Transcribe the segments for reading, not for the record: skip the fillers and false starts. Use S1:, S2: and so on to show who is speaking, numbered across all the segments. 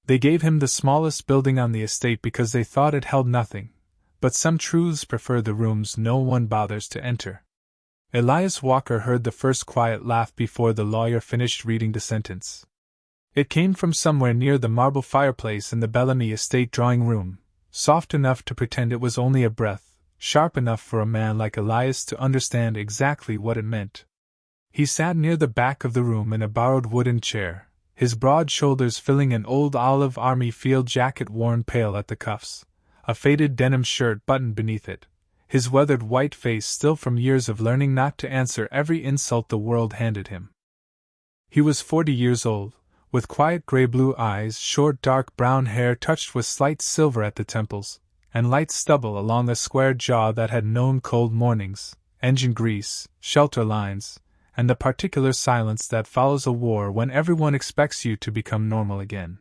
S1: They gave him the smallest building on the estate because they thought it held nothing, but some truths prefer the rooms no one bothers to enter. Elias Walker heard the first quiet laugh before the lawyer finished reading the sentence. It came from somewhere near the marble fireplace in the Bellamy estate drawing room, soft enough to pretend it was only a breath, sharp enough for a man like Elias to understand exactly what it meant. He sat near the back of the room in a borrowed wooden chair, his broad shoulders filling an old olive army field jacket worn pale at the cuffs, a faded denim shirt buttoned beneath it, his weathered white face still from years of learning not to answer every insult the world handed him. He was 40 years old, with quiet gray-blue eyes, short dark brown hair touched with slight silver at the temples, and light stubble along a square jaw that had known cold mornings, engine grease, shelter lines, and the particular silence that follows a war when everyone expects you to become normal again.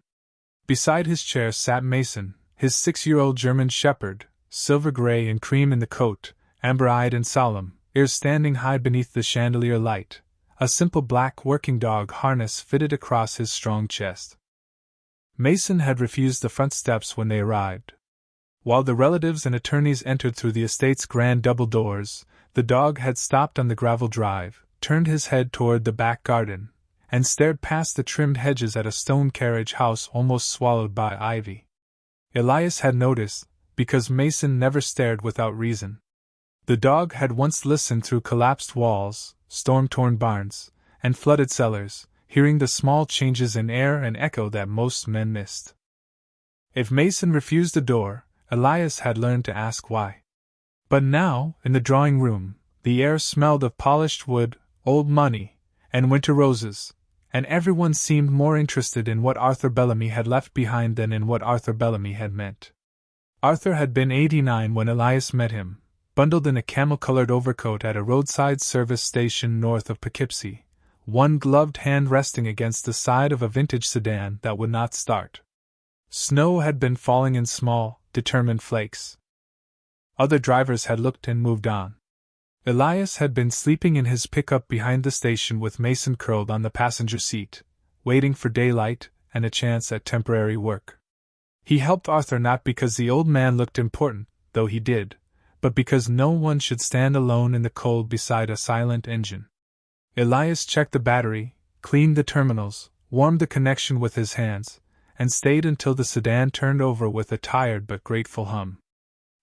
S1: Beside his chair sat Mason, his 6-year-old German shepherd, silver gray and cream in the coat, amber-eyed and solemn, ears standing high beneath the chandelier light, a simple black working dog harness fitted across his strong chest. Mason had refused the front steps when they arrived. While the relatives and attorneys entered through the estate's grand double doors, the dog had stopped on the gravel drive, turned his head toward the back garden, and stared past the trimmed hedges at a stone carriage house almost swallowed by ivy. Elias had noticed, because Mason never stared without reason. The dog had once listened through collapsed walls, storm-torn barns, and flooded cellars, hearing the small changes in air and echo that most men missed. If Mason refused the door, Elias had learned to ask why. But now, in the drawing room, the air smelled of polished wood, old money, and winter roses, and everyone seemed more interested in what Arthur Bellamy had left behind than in what Arthur Bellamy had meant. Arthur had been 89 when Elias met him, bundled in a camel-colored overcoat at a roadside service station north of Poughkeepsie, one gloved hand resting against the side of a vintage sedan that would not start. Snow had been falling in small, determined flakes. Other drivers had looked and moved on. Elias had been sleeping in his pickup behind the station with Mason curled on the passenger seat, waiting for daylight and a chance at temporary work. He helped Arthur not because the old man looked important, though he did, but because no one should stand alone in the cold beside a silent engine. Elias checked the battery, cleaned the terminals, warmed the connection with his hands, and stayed until the sedan turned over with a tired but grateful hum.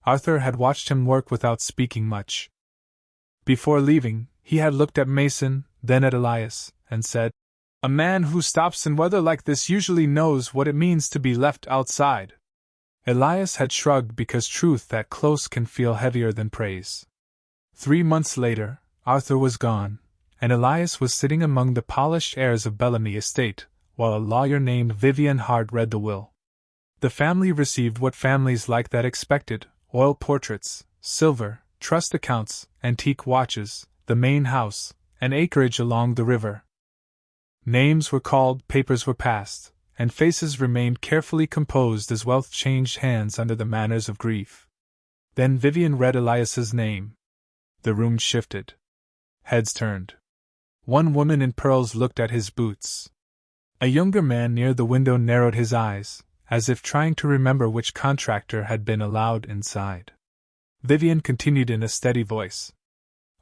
S1: Arthur had watched him work without speaking much. Before leaving, he had looked at Mason, then at Elias, and said, "A man who stops in weather like this usually knows what it means to be left outside." Elias had shrugged because truth that close can feel heavier than praise. 3 months later, Arthur was gone, and Elias was sitting among the polished heirs of Bellamy Estate, while a lawyer named Vivian Hart read the will. The family received what families like that expected: oil portraits, silver, trust accounts, antique watches, the main house, and acreage along the river. Names were called, papers were passed, and faces remained carefully composed as wealth changed hands under the manners of grief. Then Vivian read Elias's name. The room shifted. Heads turned. One woman in pearls looked at his boots. A younger man near the window narrowed his eyes, as if trying to remember which contractor had been allowed inside. Vivian continued in a steady voice.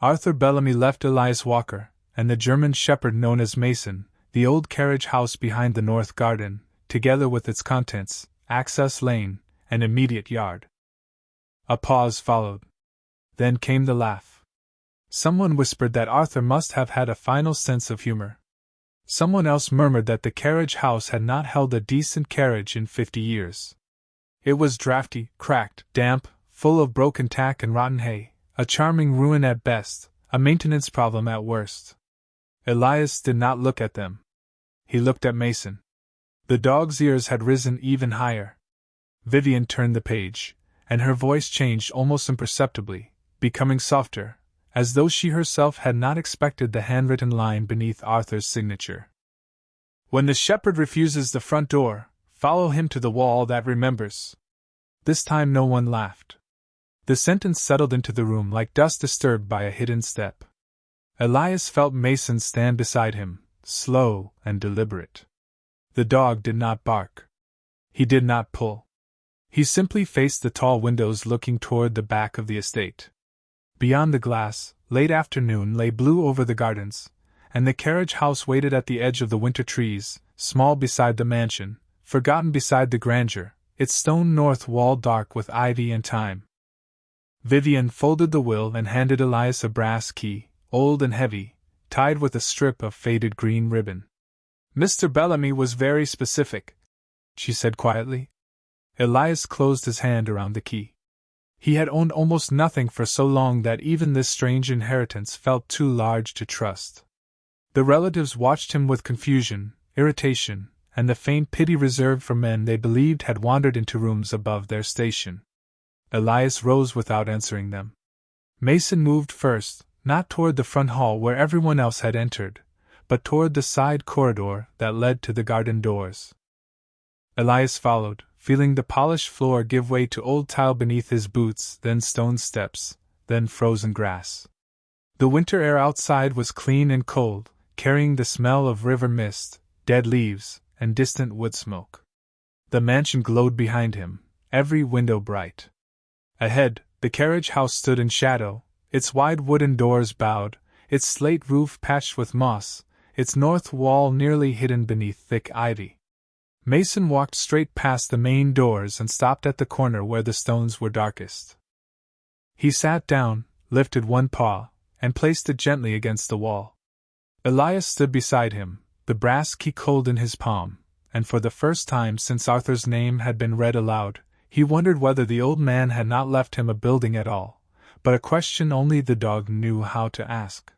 S1: Arthur Bellamy left Elias Walker, and the German shepherd known as Mason, the old carriage house behind the north garden, together with its contents, access lane, and immediate yard. A pause followed. Then came the laugh. Someone whispered that Arthur must have had a final sense of humor. Someone else murmured that the carriage house had not held a decent carriage in 50 years. It was draughty, cracked, damp, full of broken tack and rotten hay, a charming ruin at best, a maintenance problem at worst. Elias did not look at them. He looked at Mason. The dog's ears had risen even higher. Vivian turned the page, and her voice changed almost imperceptibly, becoming softer, as though she herself had not expected the handwritten line beneath Arthur's signature. "When the shepherd refuses the front door, follow him to the wall that remembers." This time no one laughed. The sentence settled into the room like dust disturbed by a hidden step. Elias felt Mason stand beside him, slow and deliberate. The dog did not bark. He did not pull. He simply faced the tall windows looking toward the back of the estate. Beyond the glass, late afternoon lay blue over the gardens, and the carriage house waited at the edge of the winter trees, small beside the mansion, forgotten beside the grandeur, its stone north wall dark with ivy and time. Vivian folded the will and handed Elias a brass key, old and heavy, tied with a strip of faded green ribbon. "Mr. Bellamy was very specific," she said quietly. Elias closed his hand around the key. He had owned almost nothing for so long that even this strange inheritance felt too large to trust. The relatives watched him with confusion, irritation, and the faint pity reserved for men they believed had wandered into rooms above their station. Elias rose without answering them. Mason moved first, not toward the front hall where everyone else had entered, but toward the side corridor that led to the garden doors. Elias followed, feeling the polished floor give way to old tile beneath his boots, then stone steps, then frozen grass. The winter air outside was clean and cold, carrying the smell of river mist, dead leaves, and distant wood smoke. The mansion glowed behind him, every window bright. Ahead, the carriage house stood in shadow, its wide wooden doors bowed, its slate roof patched with moss, its north wall nearly hidden beneath thick ivy. Mason walked straight past the main doors and stopped at the corner where the stones were darkest. He sat down, lifted one paw, and placed it gently against the wall. Elias stood beside him, the brass key cold in his palm, and for the first time since Arthur's name had been read aloud, he wondered whether the old man had not left him a building at all, but a question only the dog knew how to ask.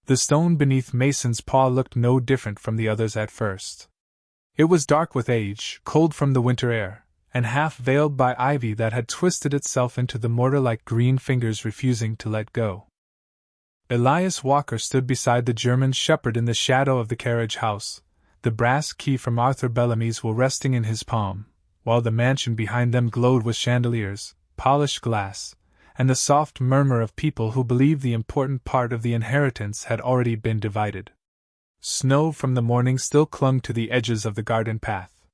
S1: The stone beneath Mason's paw looked no different from the others at first. It was dark with age, cold from the winter air, and half veiled by ivy that had twisted itself into the mortar like green fingers refusing to let go. Elias Walker stood beside the German shepherd in the shadow of the carriage house, the brass key from Arthur Bellamy's will resting in his palm, while the mansion behind them glowed with chandeliers, polished glass, and the soft murmur of people who believed the important part of the inheritance had already been divided. Snow from the morning still clung to the edges of the garden path.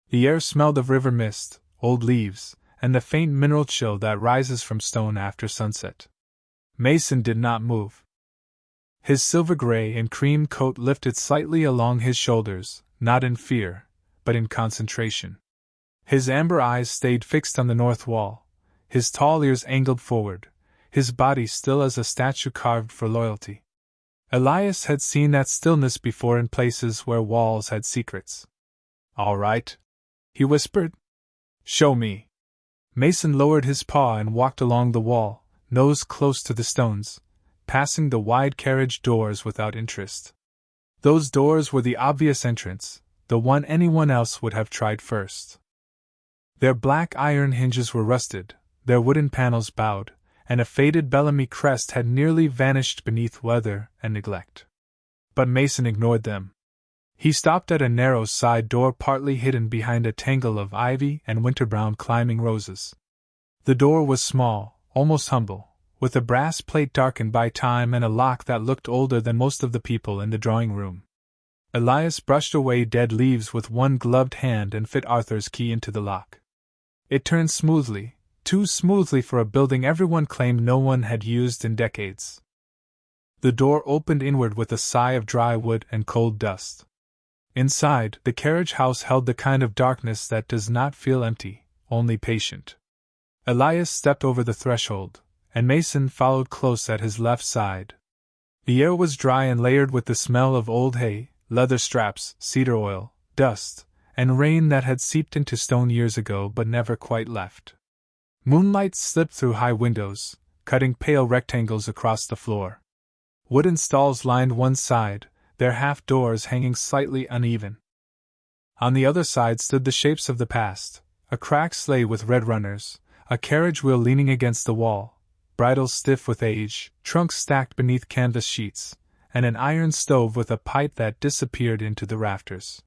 S1: The air smelled of river mist, old leaves, and the faint mineral chill that rises from stone after sunset. Mason did not move. His silver-gray and cream coat lifted slightly along his shoulders, not in fear, but in concentration. His amber eyes stayed fixed on the north wall, his tall ears angled forward, his body still as a statue carved for loyalty. Elias had seen that stillness before in places where walls had secrets. "All right," he whispered. "Show me." Mason lowered his paw and walked along the wall, nose close to the stones, passing the wide carriage doors without interest. Those doors were the obvious entrance, the one anyone else would have tried first. Their black iron hinges were rusted, their wooden panels bowed, and a faded Bellamy crest had nearly vanished beneath weather and neglect. But Mason ignored them. He stopped at a narrow side door partly hidden behind a tangle of ivy and winter-brown climbing roses. The door was small, almost humble, with a brass plate darkened by time and a lock that looked older than most of the people in the drawing-room. Elias brushed away dead leaves with one gloved hand and fit Arthur's key into the lock. It turned smoothly, too smoothly for a building everyone claimed no one had used in decades. The door opened inward with a sigh of dry wood and cold dust. Inside, the carriage house held the kind of darkness that does not feel empty, only patient. Elias stepped over the threshold, and Mason followed close at his left side. The air was dry and layered with the smell of old hay, leather straps, cedar oil, dust, and rain that had seeped into stone years ago but never quite left. Moonlight slipped through high windows, cutting pale rectangles across the floor. Wooden stalls lined one side, their half-doors hanging slightly uneven. On the other side stood the shapes of the past, a cracked sleigh with red runners, a carriage wheel leaning against the wall, bridles stiff with age, trunks stacked beneath canvas sheets, and an iron stove with a pipe that disappeared into the rafters.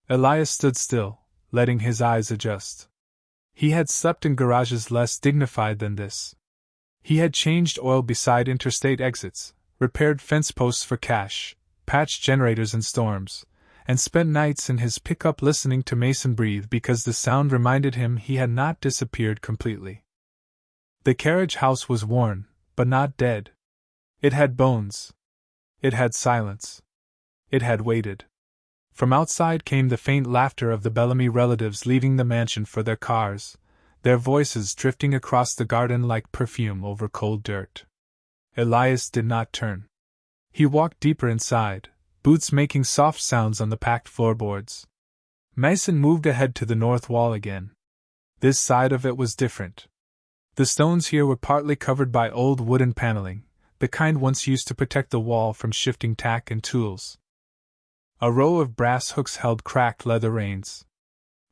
S1: Elias stood still, letting his eyes adjust. He had slept in garages less dignified than this. He had changed oil beside interstate exits, repaired fence posts for cash, patched generators in storms, and spent nights in his pickup listening to Mason breathe because the sound reminded him he had not disappeared completely. The carriage house was worn, but not dead. It had bones. It had silence. It had waited. From outside came the faint laughter of the Bellamy relatives leaving the mansion for their cars, their voices drifting across the garden like perfume over cold dirt. Elias did not turn. He walked deeper inside, boots making soft sounds on the packed floorboards. Mason moved ahead to the north wall again. This side of it was different. The stones here were partly covered by old wooden paneling, the kind once used to protect the wall from shifting tack and tools. A row of brass hooks held cracked leather reins.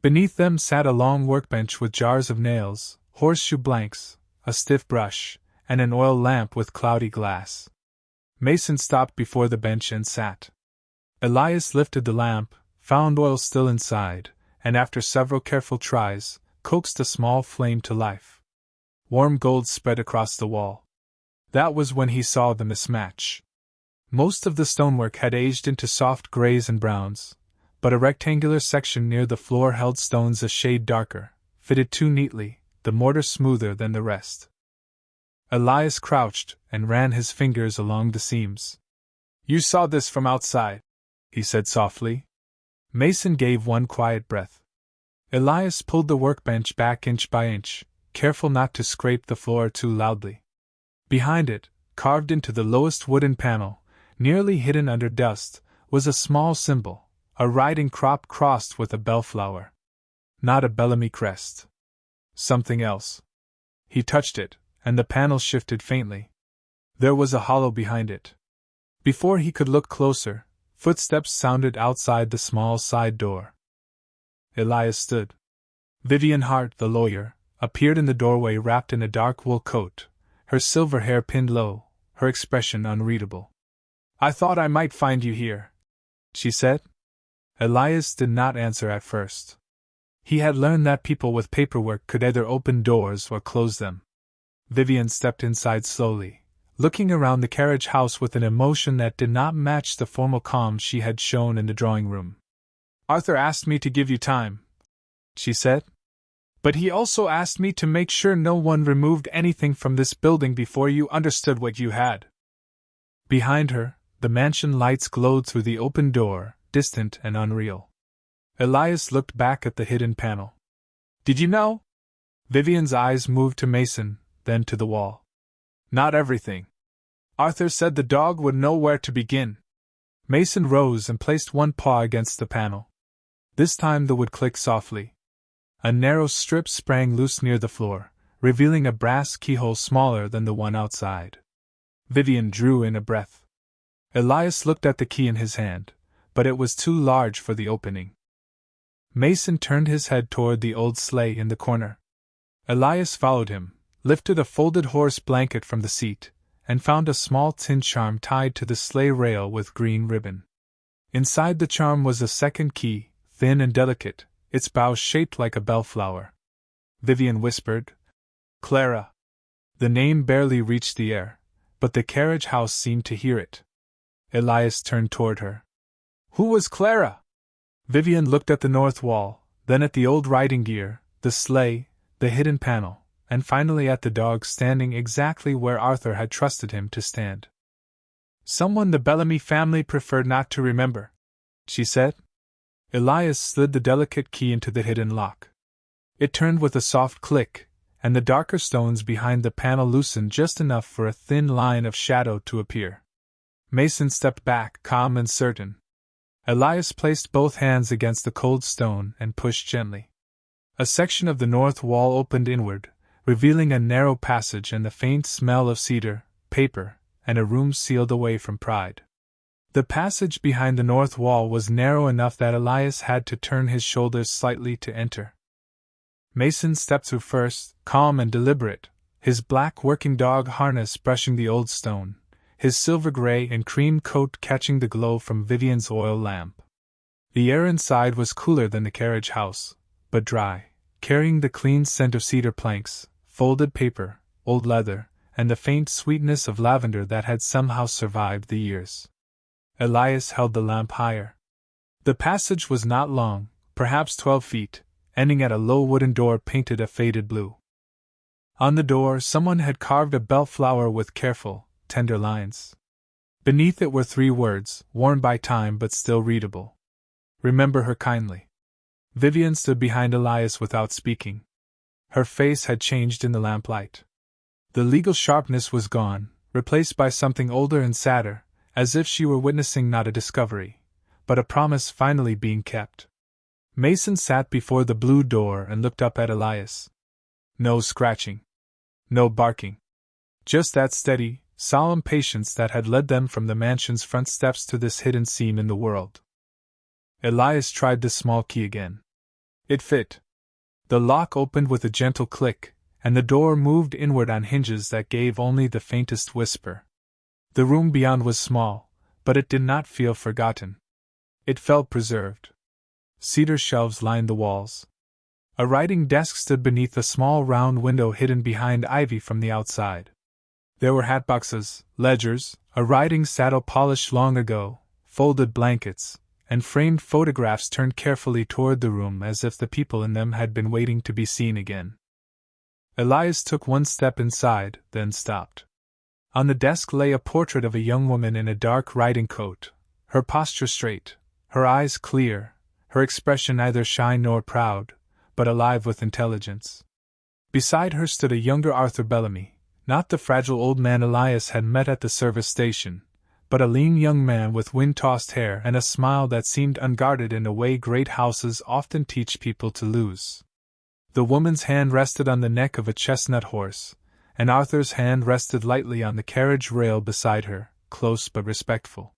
S1: Beneath them sat a long workbench with jars of nails, horseshoe blanks, a stiff brush, and an oil lamp with cloudy glass. Mason stopped before the bench and sat. Elias lifted the lamp, found oil still inside, and after several careful tries, coaxed a small flame to life. Warm gold spread across the wall. That was when he saw the mismatch. Most of the stonework had aged into soft grays and browns, but a rectangular section near the floor held stones a shade darker, fitted too neatly, the mortar smoother than the rest. Elias crouched and ran his fingers along the seams. "You saw this from outside," he said softly. Mason gave one quiet breath. Elias pulled the workbench back inch by inch, careful not to scrape the floor too loudly. Behind it, carved into the lowest wooden panel, nearly hidden under dust, was a small symbol, a riding crop crossed with a bellflower. Not a Bellamy crest. Something else. He touched it, and the panel shifted faintly. There was a hollow behind it. Before he could look closer, footsteps sounded outside the small side door. Elias stood. Vivian Hart, the lawyer, appeared in the doorway wrapped in a dark wool coat, her silver hair pinned low, her expression unreadable. "I thought I might find you here," she said. Elias did not answer at first. He had learned that people with paperwork could either open doors or close them. Vivian stepped inside slowly, looking around the carriage house with an emotion that did not match the formal calm she had shown in the drawing room. "Arthur asked me to give you time," she said. "But he also asked me to make sure no one removed anything from this building before you understood what you had." Behind her, the mansion lights glowed through the open door, distant and unreal. Elias looked back at the hidden panel. "Did you know?" Vivian's eyes moved to Mason, then to the wall. "Not everything. Arthur said the dog would know where to begin." Mason rose and placed one paw against the panel. This time the wood clicked softly. A narrow strip sprang loose near the floor, revealing a brass keyhole smaller than the one outside. Vivian drew in a breath. Elias looked at the key in his hand, but it was too large for the opening. Mason turned his head toward the old sleigh in the corner. Elias followed him, lifted a folded horse blanket from the seat, and found a small tin charm tied to the sleigh rail with green ribbon. Inside the charm was a second key, thin and delicate, its bow shaped like a bellflower. Vivian whispered, "Clara." The name barely reached the air, but the carriage house seemed to hear it. Elias turned toward her. "Who was Clara?" Vivian looked at the north wall, then at the old riding gear, the sleigh, the hidden panel, and finally at the dog standing exactly where Arthur had trusted him to stand. "Someone the Bellamy family preferred not to remember," she said. Elias slid the delicate key into the hidden lock. It turned with a soft click, and the darker stones behind the panel loosened just enough for a thin line of shadow to appear. Mason stepped back, calm and certain. Elias placed both hands against the cold stone and pushed gently. A section of the north wall opened inward, revealing a narrow passage and the faint smell of cedar, paper, and a room sealed away from pride. The passage behind the north wall was narrow enough that Elias had to turn his shoulders slightly to enter. Mason stepped through first, calm and deliberate, his black working dog harness brushing the old stone, his silver-gray and cream coat catching the glow from Vivian's oil lamp. The air inside was cooler than the carriage house, but dry, carrying the clean scent of cedar planks, folded paper, old leather, and the faint sweetness of lavender that had somehow survived the years. Elias held the lamp higher. The passage was not long, perhaps 12 feet, ending at a low wooden door painted a faded blue. On the door, someone had carved a bellflower with careful, tender lines. Beneath it were 3 words, worn by time but still readable. Remember her kindly. Vivian stood behind Elias without speaking. Her face had changed in the lamplight. The legal sharpness was gone, replaced by something older and sadder, as if she were witnessing not a discovery, but a promise finally being kept. Mason sat before the blue door and looked up at Elias. No scratching. No barking. Just that steady, solemn patience that had led them from the mansion's front steps to this hidden seam in the world. Elias tried the small key again. It fit. The lock opened with a gentle click, and the door moved inward on hinges that gave only the faintest whisper. The room beyond was small, but it did not feel forgotten. It felt preserved. Cedar shelves lined the walls. A writing desk stood beneath a small round window hidden behind ivy from the outside. There were hatboxes, ledgers, a riding saddle polished long ago, folded blankets, and framed photographs turned carefully toward the room as if the people in them had been waiting to be seen again. Elias took one step inside, then stopped. On the desk lay a portrait of a young woman in a dark riding coat, her posture straight, her eyes clear, her expression neither shy nor proud, but alive with intelligence. Beside her stood a younger Arthur Bellamy, not the fragile old man Elias had met at the service station, but a lean young man with wind-tossed hair and a smile that seemed unguarded in a way great houses often teach people to lose. The woman's hand rested on the neck of a chestnut horse, and Arthur's hand rested lightly on the carriage rail beside her, close but respectful.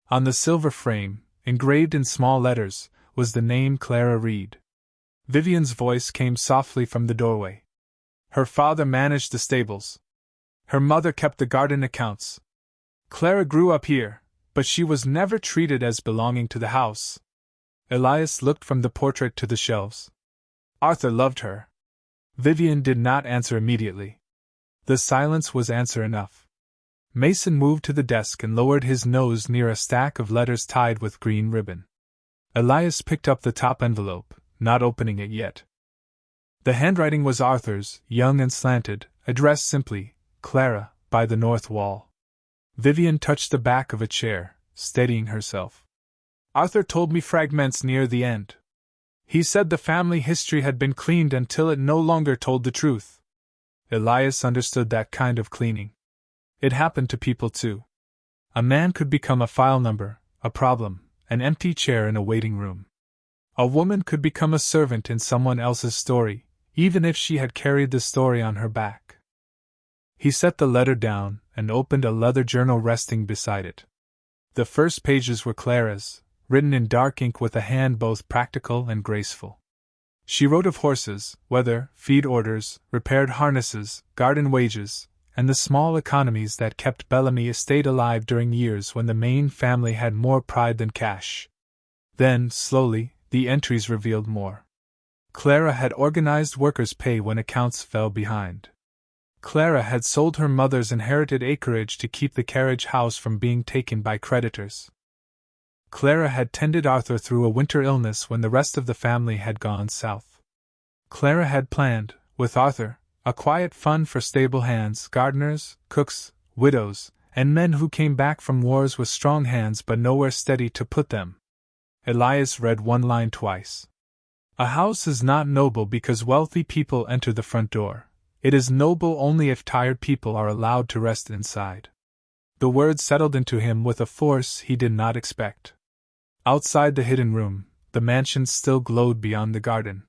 S1: On the silver frame, engraved in small letters, was the name Clara Reed. Vivian's voice came softly from the doorway. Her father managed the stables. Her mother kept the garden accounts. Clara grew up here, but she was never treated as belonging to the house. Elias looked from the portrait to the shelves. Arthur loved her. Vivian did not answer immediately. The silence was answer enough. Mason moved to the desk and lowered his nose near a stack of letters tied with green ribbon. Elias picked up the top envelope, not opening it yet. The handwriting was Arthur's, young and slanted, addressed simply, Clara, by the north wall. Vivian touched the back of a chair, steadying herself. Arthur told me fragments near the end. He said the family history had been cleaned until it no longer told the truth. Elias understood that kind of cleaning. It happened to people too. A man could become a file number, a problem, an empty chair in a waiting room. A woman could become a servant in someone else's story, even if she had carried the story on her back. He set the letter down and opened a leather journal resting beside it. The first pages were Clara's, written in dark ink with a hand both practical and graceful. She wrote of horses, weather, feed orders, repaired harnesses, garden wages, and the small economies that kept Bellamy Estate alive during years when the Main family had more pride than cash. Then, slowly, the entries revealed more. Clara had organized workers' pay when accounts fell behind. Clara had sold her mother's inherited acreage to keep the carriage house from being taken by creditors. Clara had tended Arthur through a winter illness when the rest of the family had gone south. Clara had planned, with Arthur, a quiet fund for stable hands, gardeners, cooks, widows, and men who came back from wars with strong hands but nowhere steady to put them. Elias read one line twice. A house is not noble because wealthy people enter the front door. It is noble only if tired people are allowed to rest inside. The words settled into him with a force he did not expect. Outside the hidden room, the mansion still glowed beyond the garden.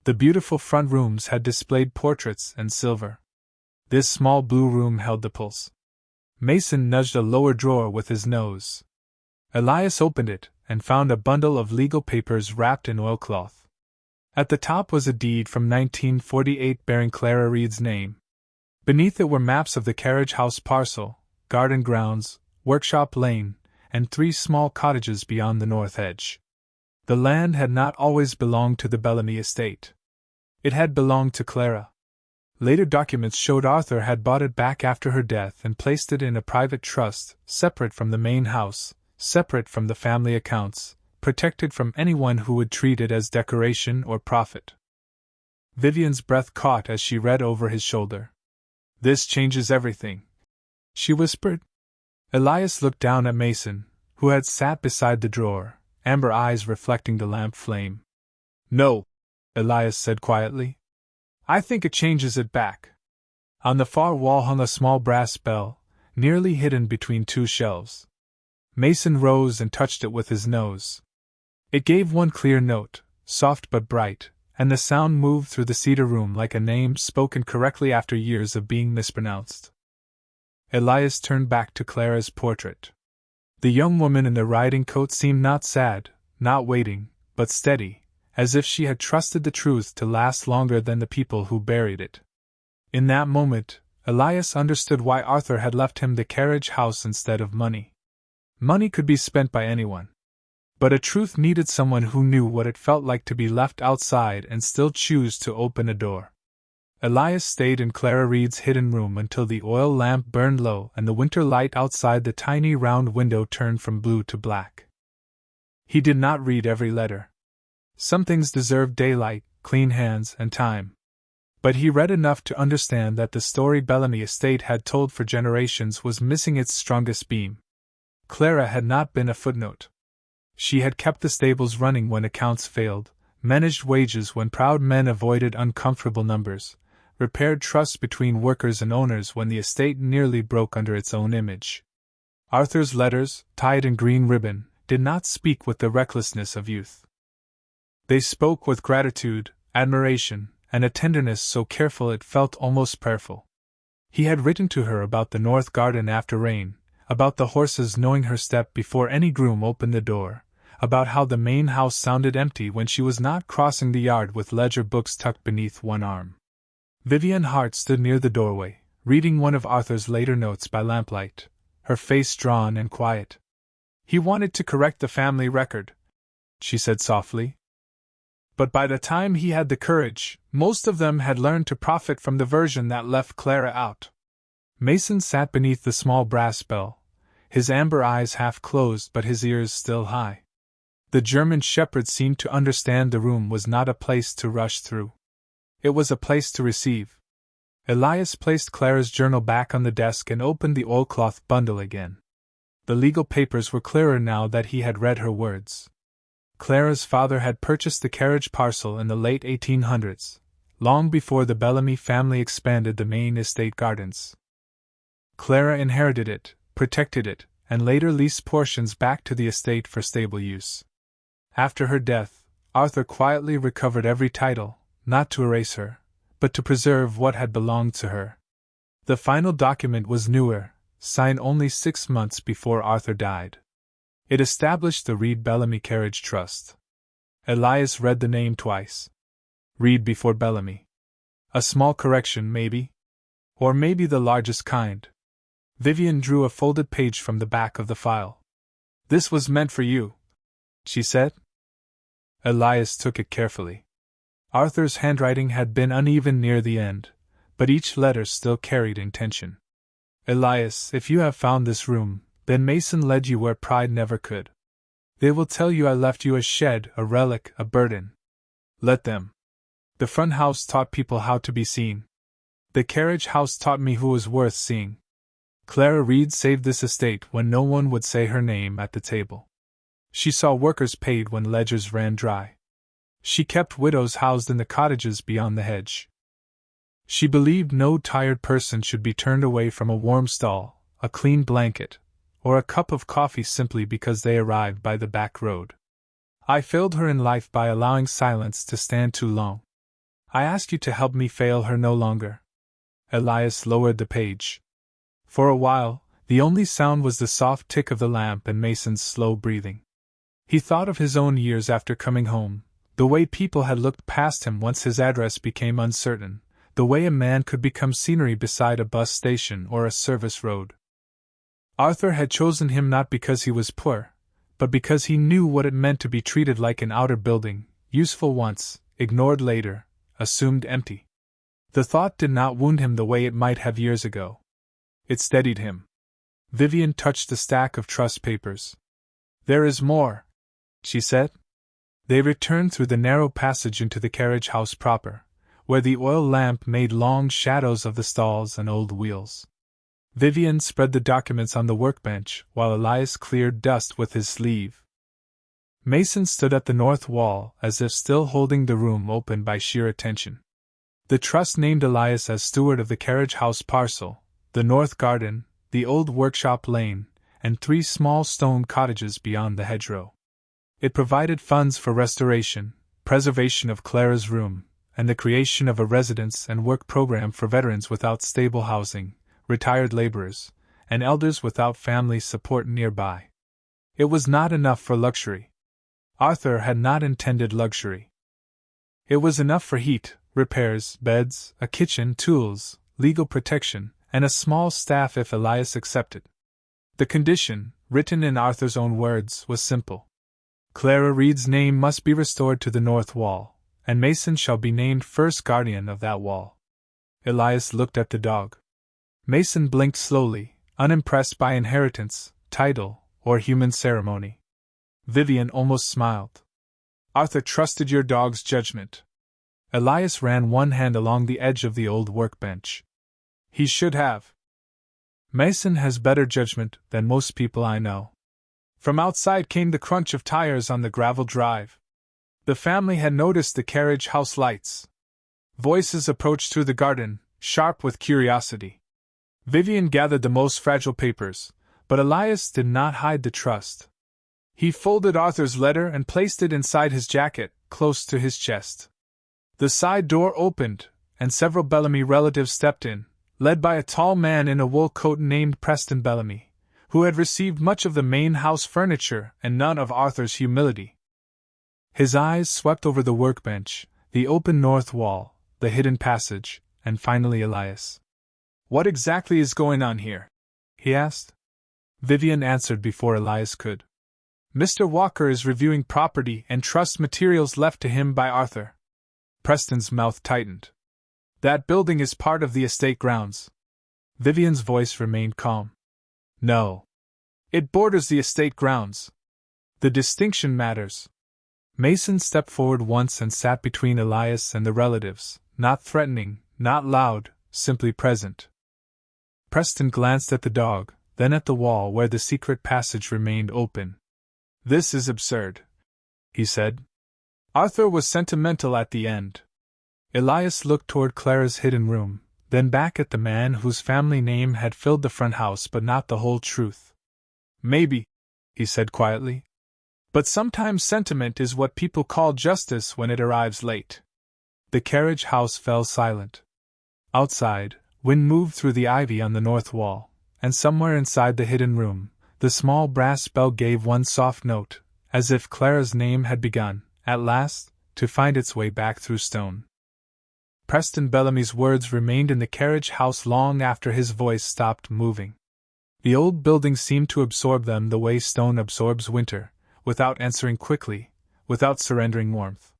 S1: The beautiful front rooms had displayed portraits and silver. This small blue room held the pulse. Mason nudged a lower drawer with his nose. Elias opened it and found a bundle of legal papers wrapped in oilcloth. At the top was a deed from 1948 bearing Clara Reed's name. Beneath it were maps of the carriage house parcel, garden grounds, workshop lane, and 3 small cottages beyond the north edge. The land had not always belonged to the Bellamy estate. It had belonged to Clara. Later documents showed Arthur had bought it back after her death and placed it in a private trust, separate from the main house, separate from the family accounts, protected from anyone who would treat it as decoration or profit. Vivian's breath caught as she read over his shoulder. "This changes everything," she whispered. Elias looked down at Mason, who had sat beside the drawer, amber eyes reflecting the lamp flame. "No," Elias said quietly. "I think it changes it back." On the far wall hung a small brass bell, nearly hidden between two shelves. Mason rose and touched it with his nose. It gave one clear note, soft but bright, and the sound moved through the cedar room like a name spoken correctly after years of being mispronounced. Elias turned back to Clara's portrait. The young woman in the riding coat seemed not sad, not waiting, but steady, as if she had trusted the truth to last longer than the people who buried it. In that moment, Elias understood why Arthur had left him the carriage house instead of money. Money could be spent by anyone. But a truth needed someone who knew what it felt like to be left outside and still choose to open a door. Elias stayed in Clara Reed's hidden room until the oil lamp burned low and the winter light outside the tiny round window turned from blue to black. He did not read every letter. Some things deserved daylight, clean hands, and time. But he read enough to understand that the story Bellamy Estate had told for generations was missing its strongest beam. Clara had not been a footnote. She had kept the stables running when accounts failed, managed wages when proud men avoided uncomfortable numbers, repaired trust between workers and owners when the estate nearly broke under its own image. Arthur's letters, tied in green ribbon, did not speak with the recklessness of youth. They spoke with gratitude, admiration, and a tenderness so careful it felt almost prayerful. He had written to her about the north garden after rain, about the horses knowing her step before any groom opened the door, about how the main house sounded empty when she was not crossing the yard with ledger books tucked beneath one arm. Vivian Hart stood near the doorway, reading one of Arthur's later notes by lamplight, her face drawn and quiet. "He wanted to correct the family record," she said softly. "But by the time he had the courage, most of them had learned to profit from the version that left Clara out." Mason sat beneath the small brass bell, his amber eyes half closed but his ears still high. The German shepherd seemed to understand the room was not a place to rush through. It was a place to receive. Elias placed Clara's journal back on the desk and opened the oilcloth bundle again. The legal papers were clearer now that he had read her words. Clara's father had purchased the carriage parcel in the late 1800s, long before the Bellamy family expanded the main estate gardens. Clara inherited it, protected it, and later leased portions back to the estate for stable use. After her death, Arthur quietly recovered every title, not to erase her, but to preserve what had belonged to her. The final document was newer, signed only 6 months before Arthur died. It established the Reed Bellamy Carriage Trust. Elias read the name twice. Reed before Bellamy. A small correction, maybe? Or maybe the largest kind. Vivian drew a folded page from the back of the file. "This was meant for you," she said. Elias took it carefully. Arthur's handwriting had been uneven near the end, but each letter still carried intention. "Elias, if you have found this room, then Mason led you where pride never could. They will tell you I left you a shed, a relic, a burden. Let them. The front house taught people how to be seen. The carriage house taught me who was worth seeing. Clara Reed saved this estate when no one would say her name at the table. She saw workers paid when ledgers ran dry. She kept widows housed in the cottages beyond the hedge. She believed no tired person should be turned away from a warm stall, a clean blanket, or a cup of coffee simply because they arrived by the back road. I failed her in life by allowing silence to stand too long. I ask you to help me fail her no longer." Elias lowered the page. For a while, the only sound was the soft tick of the lamp and Mason's slow breathing. He thought of his own years after coming home, the way people had looked past him once his address became uncertain, the way a man could become scenery beside a bus station or a service road. Arthur had chosen him not because he was poor, but because he knew what it meant to be treated like an outer building, useful once, ignored later, assumed empty. The thought did not wound him the way it might have years ago. It steadied him. Vivian touched the stack of trust papers. There is more, she said. They returned through the narrow passage into the carriage house proper, where the oil lamp made long shadows of the stalls and old wheels. Vivian spread the documents on the workbench while Elias cleared dust with his sleeve. Mason stood at the north wall as if still holding the room open by sheer attention. The trust named Elias as steward of the carriage house parcel, the north garden, the old workshop lane, and 3 small stone cottages beyond the hedgerow. It provided funds for restoration, preservation of Clara's room, and the creation of a residence and work program for veterans without stable housing, retired laborers, and elders without family support nearby. It was not enough for luxury. Arthur had not intended luxury. It was enough for heat, repairs, beds, a kitchen, tools, legal protection, and a small staff if Elias accepted. The condition, written in Arthur's own words, was simple. Clara Reed's name must be restored to the north wall, and Mason shall be named first guardian of that wall. Elias looked at the dog. Mason blinked slowly, unimpressed by inheritance, title, or human ceremony. Vivian almost smiled. Arthur trusted your dog's judgment. Elias ran one hand along the edge of the old workbench. He should have. Mason has better judgment than most people I know. From outside came the crunch of tires on the gravel drive. The family had noticed the carriage house lights. Voices approached through the garden, sharp with curiosity. Vivian gathered the most fragile papers, but Elias did not hide the trust. He folded Arthur's letter and placed it inside his jacket, close to his chest. The side door opened, and several Bellamy relatives stepped in, led by a tall man in a wool coat named Preston Bellamy, who had received much of the main house furniture and none of Arthur's humility. His eyes swept over the workbench, the open north wall, the hidden passage, and finally Elias. What exactly is going on here? He asked. Vivian answered before Elias could. Mr. Walker is reviewing property and trust materials left to him by Arthur. Preston's mouth tightened. That building is part of the estate grounds. Vivian's voice remained calm. No. It borders the estate grounds. The distinction matters. Mason stepped forward once and sat between Elias and the relatives, not threatening, not loud, simply present. Preston glanced at the dog, then at the wall where the secret passage remained open. This is absurd, he said. Arthur was sentimental at the end. Elias looked toward Clara's hidden room, then back at the man whose family name had filled the front house but not the whole truth. Maybe, he said quietly. But sometimes sentiment is what people call justice when it arrives late. The carriage house fell silent. Outside, wind moved through the ivy on the north wall, and somewhere inside the hidden room, the small brass bell gave one soft note, as if Clara's name had begun, at last, to find its way back through stone. Preston Bellamy's words remained in the carriage house long after his voice stopped moving. The old building seemed to absorb them the way stone absorbs winter, without answering quickly, without surrendering warmth.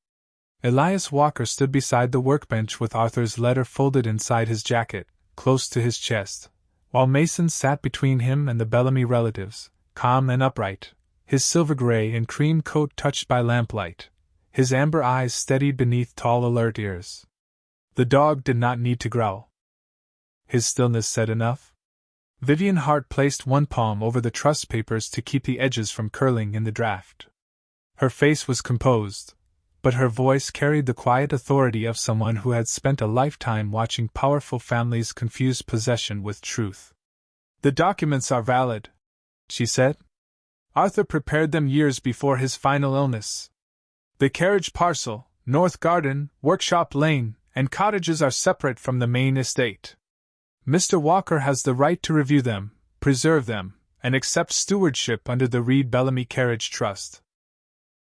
S1: Elias Walker stood beside the workbench with Arthur's letter folded inside his jacket, close to his chest, while Mason sat between him and the Bellamy relatives, calm and upright, his silver-gray and cream coat touched by lamplight, his amber eyes steadied beneath tall alert ears. The dog did not need to growl. His stillness said enough. Vivian Hart placed one palm over the trust papers to keep the edges from curling in the draft. Her face was composed, but her voice carried the quiet authority of someone who had spent a lifetime watching powerful families confuse possession with truth. The documents are valid, she said. Arthur prepared them years before his final illness. The carriage parcel, North Garden, Workshop Lane, and cottages are separate from the main estate. Mr. Walker has the right to review them, preserve them, and accept stewardship under the Reed Bellamy Carriage Trust.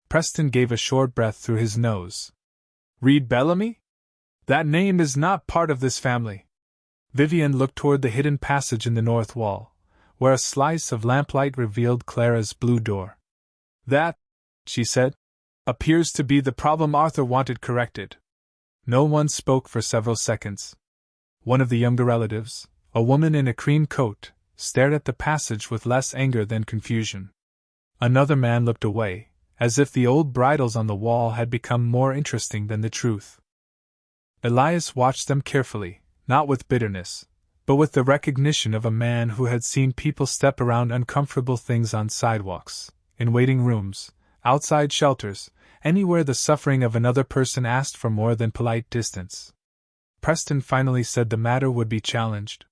S1: Preston gave a short breath through his nose. Reed Bellamy? That name is not part of this family. Vivian looked toward the hidden passage in the north wall, where a slice of lamplight revealed Clara's blue door. That, she said, appears to be the problem Arthur wanted corrected. No one spoke for several seconds. One of the younger relatives, a woman in a cream coat, stared at the passage with less anger than confusion. Another man looked away, as if the old bridles on the wall had become more interesting than the truth. Elias watched them carefully, not with bitterness, but with the recognition of a man who had seen people step around uncomfortable things on sidewalks, in waiting rooms, outside shelters, anywhere the suffering of another person asked for more than polite distance. Preston finally said the matter would be challenged.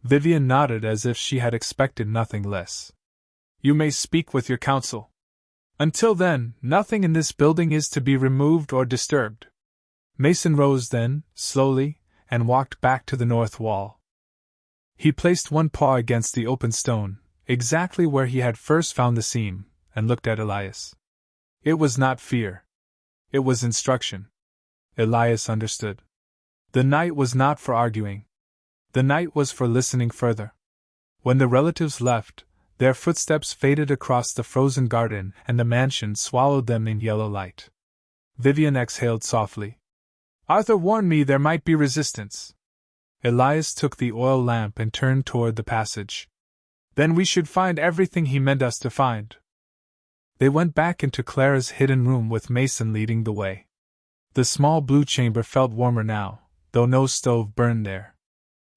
S1: Vivian nodded as if she had expected nothing less. You may speak with your counsel. Until then, nothing in this building is to be removed or disturbed. Mason rose then, slowly, and walked back to the north wall. He placed one paw against the open stone, exactly where he had first found the seam, and looked at Elias. It was not fear. It was instruction. Elias understood. The night was not for arguing. The night was for listening further. When the relatives left, their footsteps faded across the frozen garden and the mansion swallowed them in yellow light. Vivian exhaled softly. Arthur warned me there might be resistance. Elias took the oil lamp and turned toward the passage. Then we should find everything he meant us to find. They went back into Clara's hidden room with Mason leading the way. The small blue chamber felt warmer now, though no stove burned there.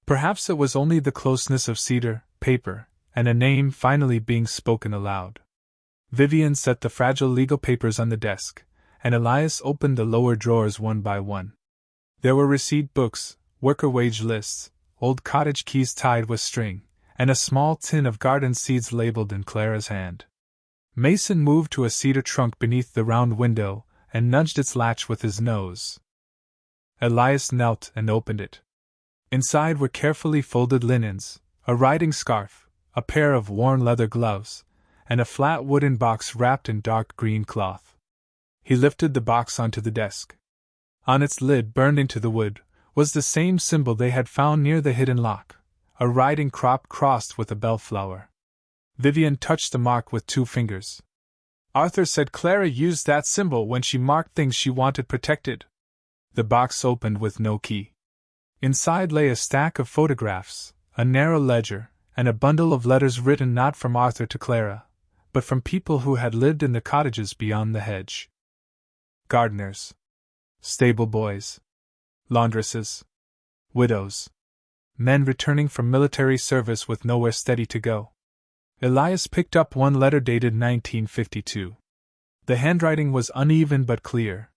S1: Perhaps it was only the closeness of cedar, paper, and a name finally being spoken aloud. Vivian set the fragile legal papers on the desk, and Elias opened the lower drawers one by one. There were receipt books, worker wage lists, old cottage keys tied with string, and a small tin of garden seeds labeled in Clara's hand. Mason moved to a cedar trunk beneath the round window and nudged its latch with his nose. Elias knelt and opened it. Inside were carefully folded linens, a riding scarf, a pair of worn leather gloves, and a flat wooden box wrapped in dark green cloth. He lifted the box onto the desk. On its lid, burned into the wood, was the same symbol they had found near the hidden lock, a riding crop crossed with a bellflower. Vivian touched the mark with 2 fingers. Arthur said Clara used that symbol when she marked things she wanted protected. The box opened with no key. Inside lay a stack of photographs, a narrow ledger, and a bundle of letters written not from Arthur to Clara, but from people who had lived in the cottages beyond the hedge. Gardeners, stable boys, laundresses, widows, men returning from military service with nowhere steady to go. Elias picked up one letter dated 1952. The handwriting was uneven but clear.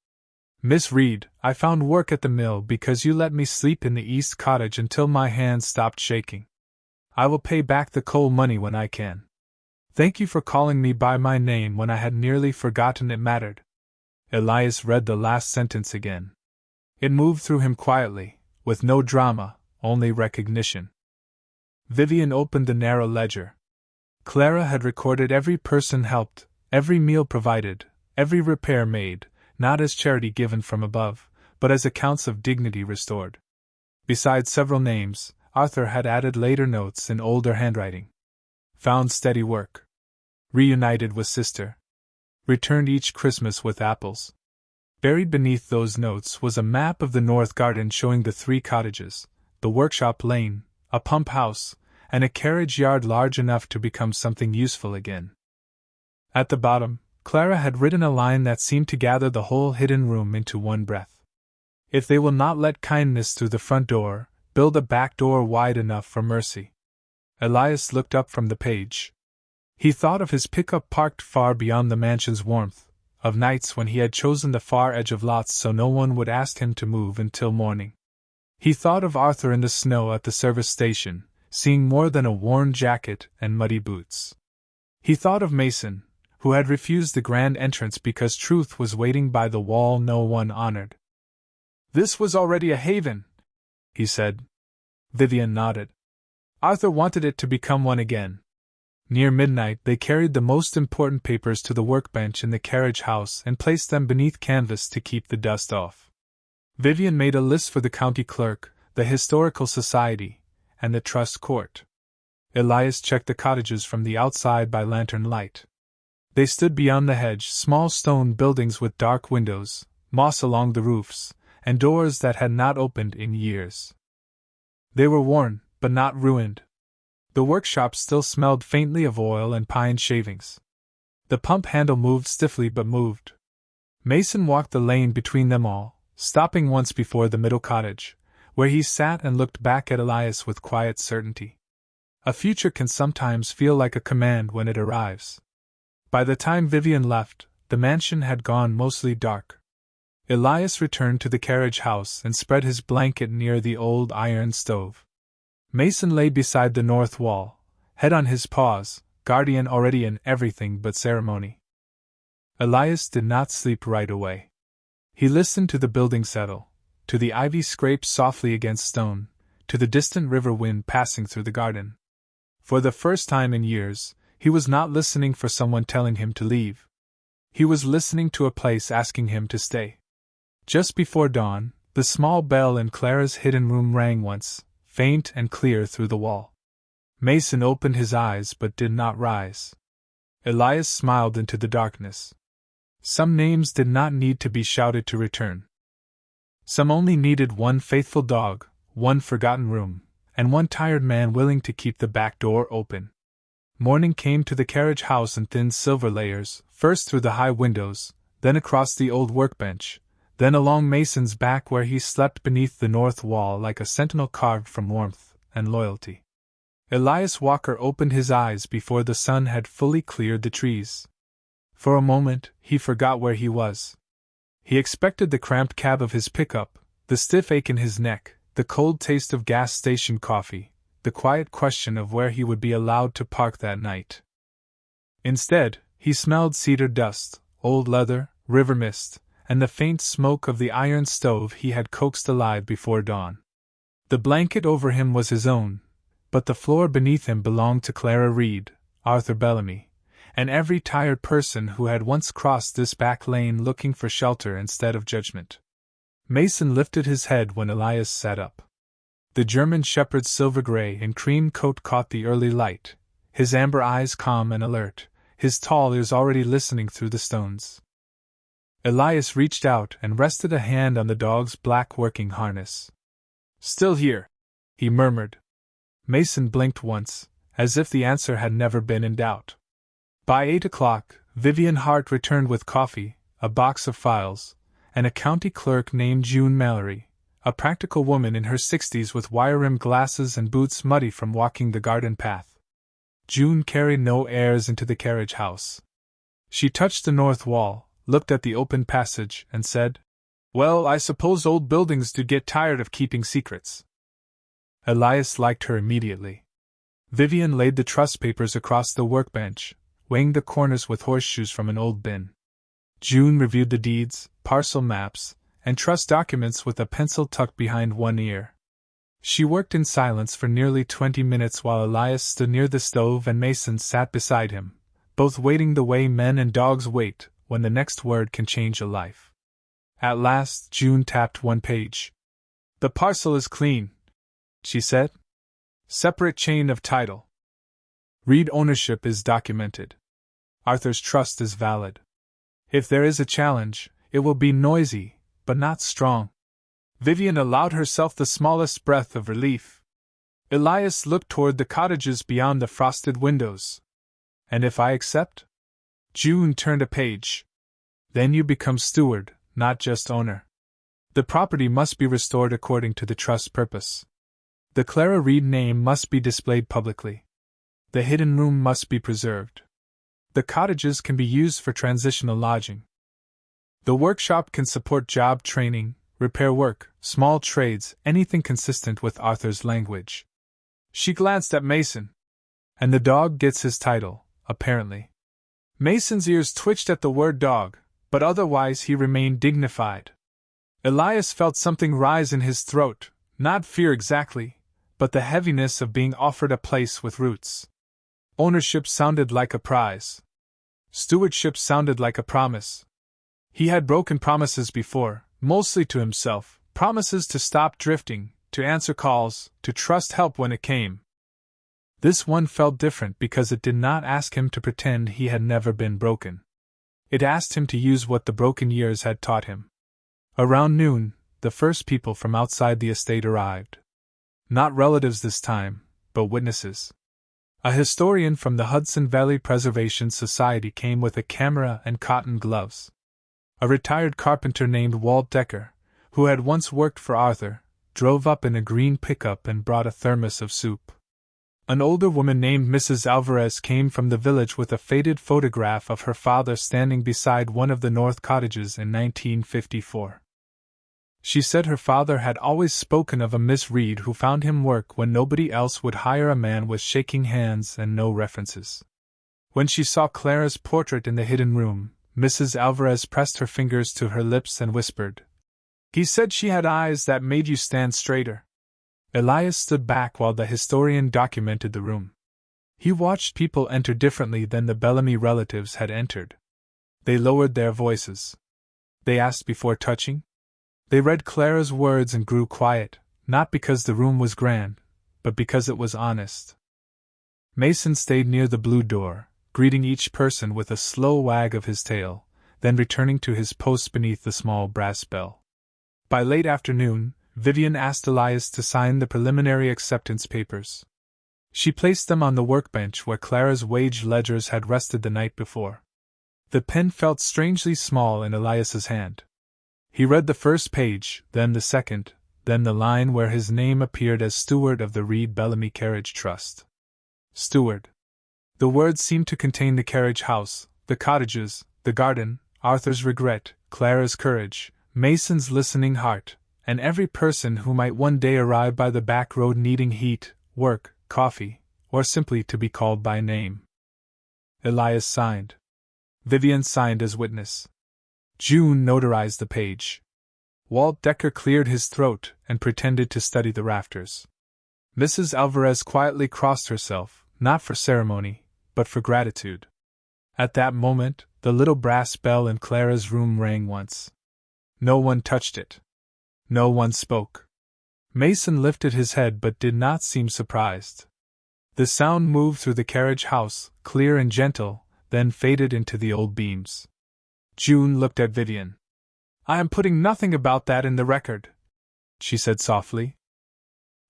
S1: Miss Reed, I found work at the mill because you let me sleep in the east cottage until my hands stopped shaking. I will pay back the coal money when I can. Thank you for calling me by my name when I had nearly forgotten it mattered. Elias read the last sentence again. It moved through him quietly, with no drama, only recognition. Vivian opened the narrow ledger. Clara had recorded every person helped, every meal provided, every repair made, not as charity given from above, but as accounts of dignity restored. Besides several names, Arthur had added later notes in older handwriting. Found steady work. Reunited with sister. Returned each Christmas with apples. Buried beneath those notes was a map of the north garden showing the 3 cottages, the workshop lane, a pump house, and a carriage yard large enough to become something useful again. At the bottom, Clara had written a line that seemed to gather the whole hidden room into one breath. If they will not let kindness through the front door, build a back door wide enough for mercy. Elias looked up from the page. He thought of his pickup parked far beyond the mansion's warmth, of nights when he had chosen the far edge of lots so no one would ask him to move until morning. He thought of Arthur in the snow at the service station, seeing more than a worn jacket and muddy boots. He thought of Mason, who had refused the grand entrance because truth was waiting by the wall no one honored. This was already a haven, he said. Vivian nodded. Arthur wanted it to become one again. Near midnight they carried the most important papers to the workbench in the carriage house and placed them beneath canvas to keep the dust off. Vivian made a list for the county clerk, the historical society, and the trust court. Elias checked the cottages from the outside by lantern light. They stood beyond the hedge, small stone buildings with dark windows, moss along the roofs, and doors that had not opened in years. They were worn, but not ruined. The workshop still smelled faintly of oil and pine shavings. The pump handle moved stiffly but moved. Mason walked the lane between them all, stopping once before the middle cottage, where he sat and looked back at Elias with quiet certainty. A future can sometimes feel like a command when it arrives. By the time Vivian left, the mansion had gone mostly dark. Elias returned to the carriage house and spread his blanket near the old iron stove. Mason lay beside the north wall, head on his paws, guardian already in everything but ceremony. Elias did not sleep right away. He listened to the building settle, to the ivy scrape softly against stone, to the distant river wind passing through the garden. For the first time in years, he was not listening for someone telling him to leave. He was listening to a place asking him to stay. Just before dawn, the small bell in Clara's hidden room rang once, faint and clear through the wall. Mason opened his eyes but did not rise. Elias smiled into the darkness. Some names did not need to be shouted to return. Some only needed one faithful dog, one forgotten room, and one tired man willing to keep the back door open. Morning came to the carriage house in thin silver layers, first through the high windows, then across the old workbench, then along Mason's back where he slept beneath the north wall like a sentinel carved from warmth and loyalty. Elias Walker opened his eyes before the sun had fully cleared the trees. For a moment, he forgot where he was. He expected the cramped cab of his pickup, the stiff ache in his neck, the cold taste of gas station coffee, the quiet question of where he would be allowed to park that night. Instead, he smelled cedar dust, old leather, river mist, and the faint smoke of the iron stove he had coaxed alive before dawn. The blanket over him was his own, but the floor beneath him belonged to Clara Reed, Arthur Bellamy, and every tired person who had once crossed this back lane looking for shelter instead of judgment. Mason lifted his head when Elias sat up. The German shepherd's silver-gray and cream coat caught the early light, his amber eyes calm and alert, his tall ears already listening through the stones. Elias reached out and rested a hand on the dog's black working harness. "Still here," he murmured. Mason blinked once, as if the answer had never been in doubt. By 8 o'clock, Vivian Hart returned with coffee, a box of files, and a county clerk named June Mallory, a practical woman in her 60s with wire-rimmed glasses and boots muddy from walking the garden path. June carried no airs into the carriage house. She touched the north wall, looked at the open passage, and said, "Well, I suppose old buildings do get tired of keeping secrets." Elias liked her immediately. Vivian laid the trust papers across the workbench, weighing the corners with horseshoes from an old bin. June reviewed the deeds, parcel maps, and trust documents with a pencil tucked behind one ear. She worked in silence for nearly 20 minutes while Elias stood near the stove and Mason sat beside him, both waiting the way men and dogs wait when the next word can change a life. At last, June tapped one page. "The parcel is clean," she said. "Separate chain of title. Reed ownership is documented. Arthur's trust is valid. If there is a challenge, it will be noisy, but not strong." Vivian allowed herself the smallest breath of relief. Elias looked toward the cottages beyond the frosted windows. "And if I accept?" June turned a page. "Then you become steward, not just owner. The property must be restored according to the trust purpose. The Clara Reed name must be displayed publicly. The hidden room must be preserved. The cottages can be used for transitional lodging. The workshop can support job training, repair work, small trades, anything consistent with Arthur's language." She glanced at Mason. "And the dog gets his title, apparently." Mason's ears twitched at the word dog, but otherwise he remained dignified. Elias felt something rise in his throat, not fear exactly, but the heaviness of being offered a place with roots. Ownership sounded like a prize. Stewardship sounded like a promise. He had broken promises before, mostly to himself, promises to stop drifting, to answer calls, to trust help when it came. This one felt different because it did not ask him to pretend he had never been broken. It asked him to use what the broken years had taught him. Around noon, the first people from outside the estate arrived. Not relatives this time, but witnesses. A historian from the Hudson Valley Preservation Society came with a camera and cotton gloves. A retired carpenter named Walt Decker, who had once worked for Arthur, drove up in a green pickup and brought a thermos of soup. An older woman named Mrs. Alvarez came from the village with a faded photograph of her father standing beside one of the north cottages in 1954. She said her father had always spoken of a Miss Reed who found him work when nobody else would hire a man with shaking hands and no references. When she saw Clara's portrait in the hidden room, Mrs. Alvarez pressed her fingers to her lips and whispered, "He said she had eyes that made you stand straighter." Elias stood back while the historian documented the room. He watched people enter differently than the Bellamy relatives had entered. They lowered their voices. They asked before touching. They read Clara's words and grew quiet, not because the room was grand, but because it was honest. Mason stayed near the blue door, greeting each person with a slow wag of his tail, then returning to his post beneath the small brass bell. By late afternoon, Vivian asked Elias to sign the preliminary acceptance papers. She placed them on the workbench where Clara's wage ledgers had rested the night before. The pen felt strangely small in Elias's hand. He read the first page, then the second, then the line where his name appeared as steward of the Reed Bellamy Carriage Trust. Steward. The words seemed to contain the carriage house, the cottages, the garden, Arthur's regret, Clara's courage, Mason's listening heart, and every person who might one day arrive by the back road needing heat, work, coffee, or simply to be called by name. Elias signed. Vivian signed as witness. June notarized the page. Walt Decker cleared his throat and pretended to study the rafters. Mrs. Alvarez quietly crossed herself, not for ceremony, but for gratitude. At that moment, the little brass bell in Clara's room rang once. No one touched it. No one spoke. Mason lifted his head but did not seem surprised. The sound moved through the carriage house, clear and gentle, then faded into the old beams. June looked at Vivian. "I am putting nothing about that in the record," she said softly.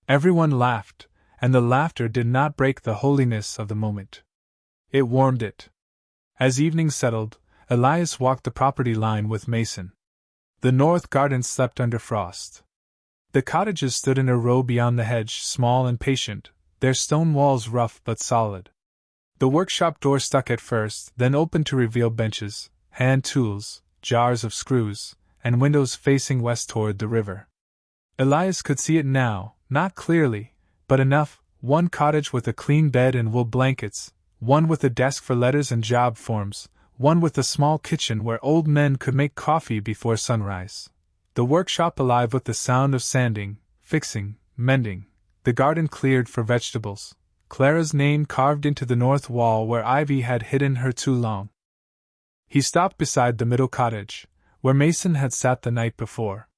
S1: Everyone laughed, and the laughter did not break the holiness of the moment. It warmed it. As evening settled, Elias walked the property line with Mason. The north garden slept under frost. The cottages stood in a row beyond the hedge, small and patient, their stone walls rough but solid. The workshop door stuck at first, then opened to reveal benches, hand tools, jars of screws, and windows facing west toward the river. Elias could see it now, not clearly, but enough, one cottage with a clean bed and wool blankets, one with a desk for letters and job forms, one with a small kitchen where old men could make coffee before sunrise. The workshop alive with the sound of sanding, fixing, mending, the garden cleared for vegetables, Clara's name carved into the north wall where ivy had hidden her too long. He stopped beside the middle cottage, where Mason had sat the night before.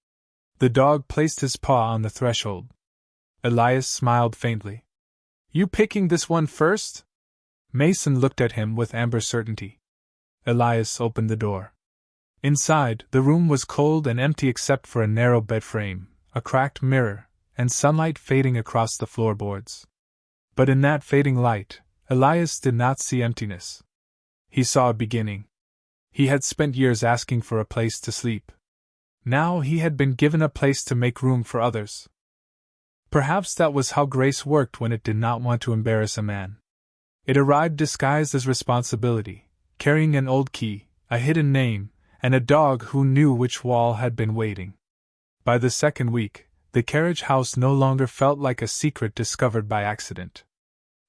S1: The dog placed his paw on the threshold. Elias smiled faintly. "You picking this one first?" Mason looked at him with amber certainty. Elias opened the door. Inside, the room was cold and empty except for a narrow bed frame, a cracked mirror, and sunlight fading across the floorboards. But in that fading light, Elias did not see emptiness. He saw a beginning. He had spent years asking for a place to sleep. Now he had been given a place to make room for others. Perhaps that was how grace worked when it did not want to embarrass a man. It arrived disguised as responsibility, carrying an old key, a hidden name, and a dog who knew which wall had been waiting. By the second week, the carriage house no longer felt like a secret discovered by accident.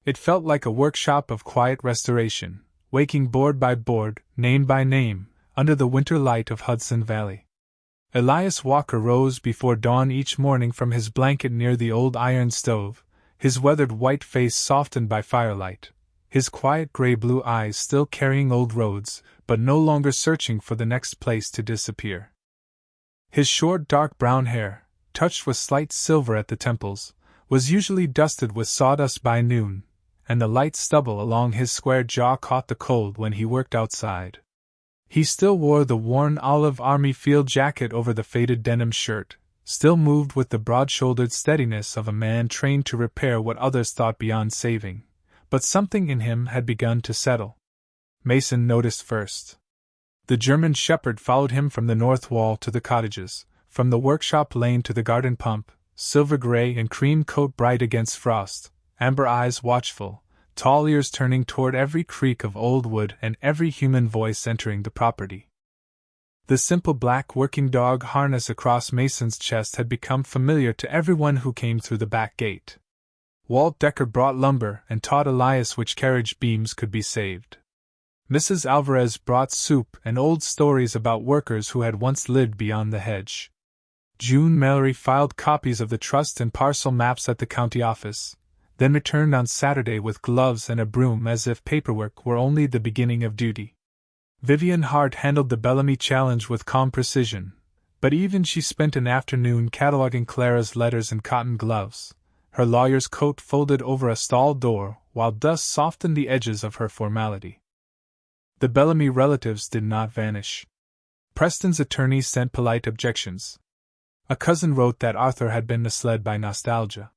S1: It felt like a workshop of quiet restoration, waking board by board, name by name, under the winter light of Hudson Valley. Elias Walker rose before dawn each morning from his blanket near the old iron stove, his weathered white face softened by firelight, his quiet gray-blue eyes still carrying old roads, but no longer searching for the next place to disappear. His short dark brown hair, touched with slight silver at the temples, was usually dusted with sawdust by noon, and the light stubble along his square jaw caught the cold when he worked outside. He still wore the worn olive army field jacket over the faded denim shirt, still moved with the broad-shouldered steadiness of a man trained to repair what others thought beyond saving, but something in him had begun to settle. Mason noticed first. The German shepherd followed him from the north wall to the cottages, from the workshop lane to the garden pump, silver gray and cream coat bright against frost, amber eyes watchful, tall ears turning toward every creak of old wood and every human voice entering the property. The simple black working dog harness across Mason's chest had become familiar to everyone who came through the back gate. Walt Decker brought lumber and taught Elias which carriage beams could be saved. Mrs. Alvarez brought soup and old stories about workers who had once lived beyond the hedge. June Mallory filed copies of the trust and parcel maps at the county office, then returned on Saturday with gloves and a broom as if paperwork were only the beginning of duty. Vivian Hart handled the Bellamy challenge with calm precision, but even she spent an afternoon cataloging Clara's letters in cotton gloves, her lawyer's coat folded over a stall door while dust softened the edges of her formality. The Bellamy relatives did not vanish. Preston's attorney sent polite objections. A cousin wrote that Arthur had been misled by nostalgia.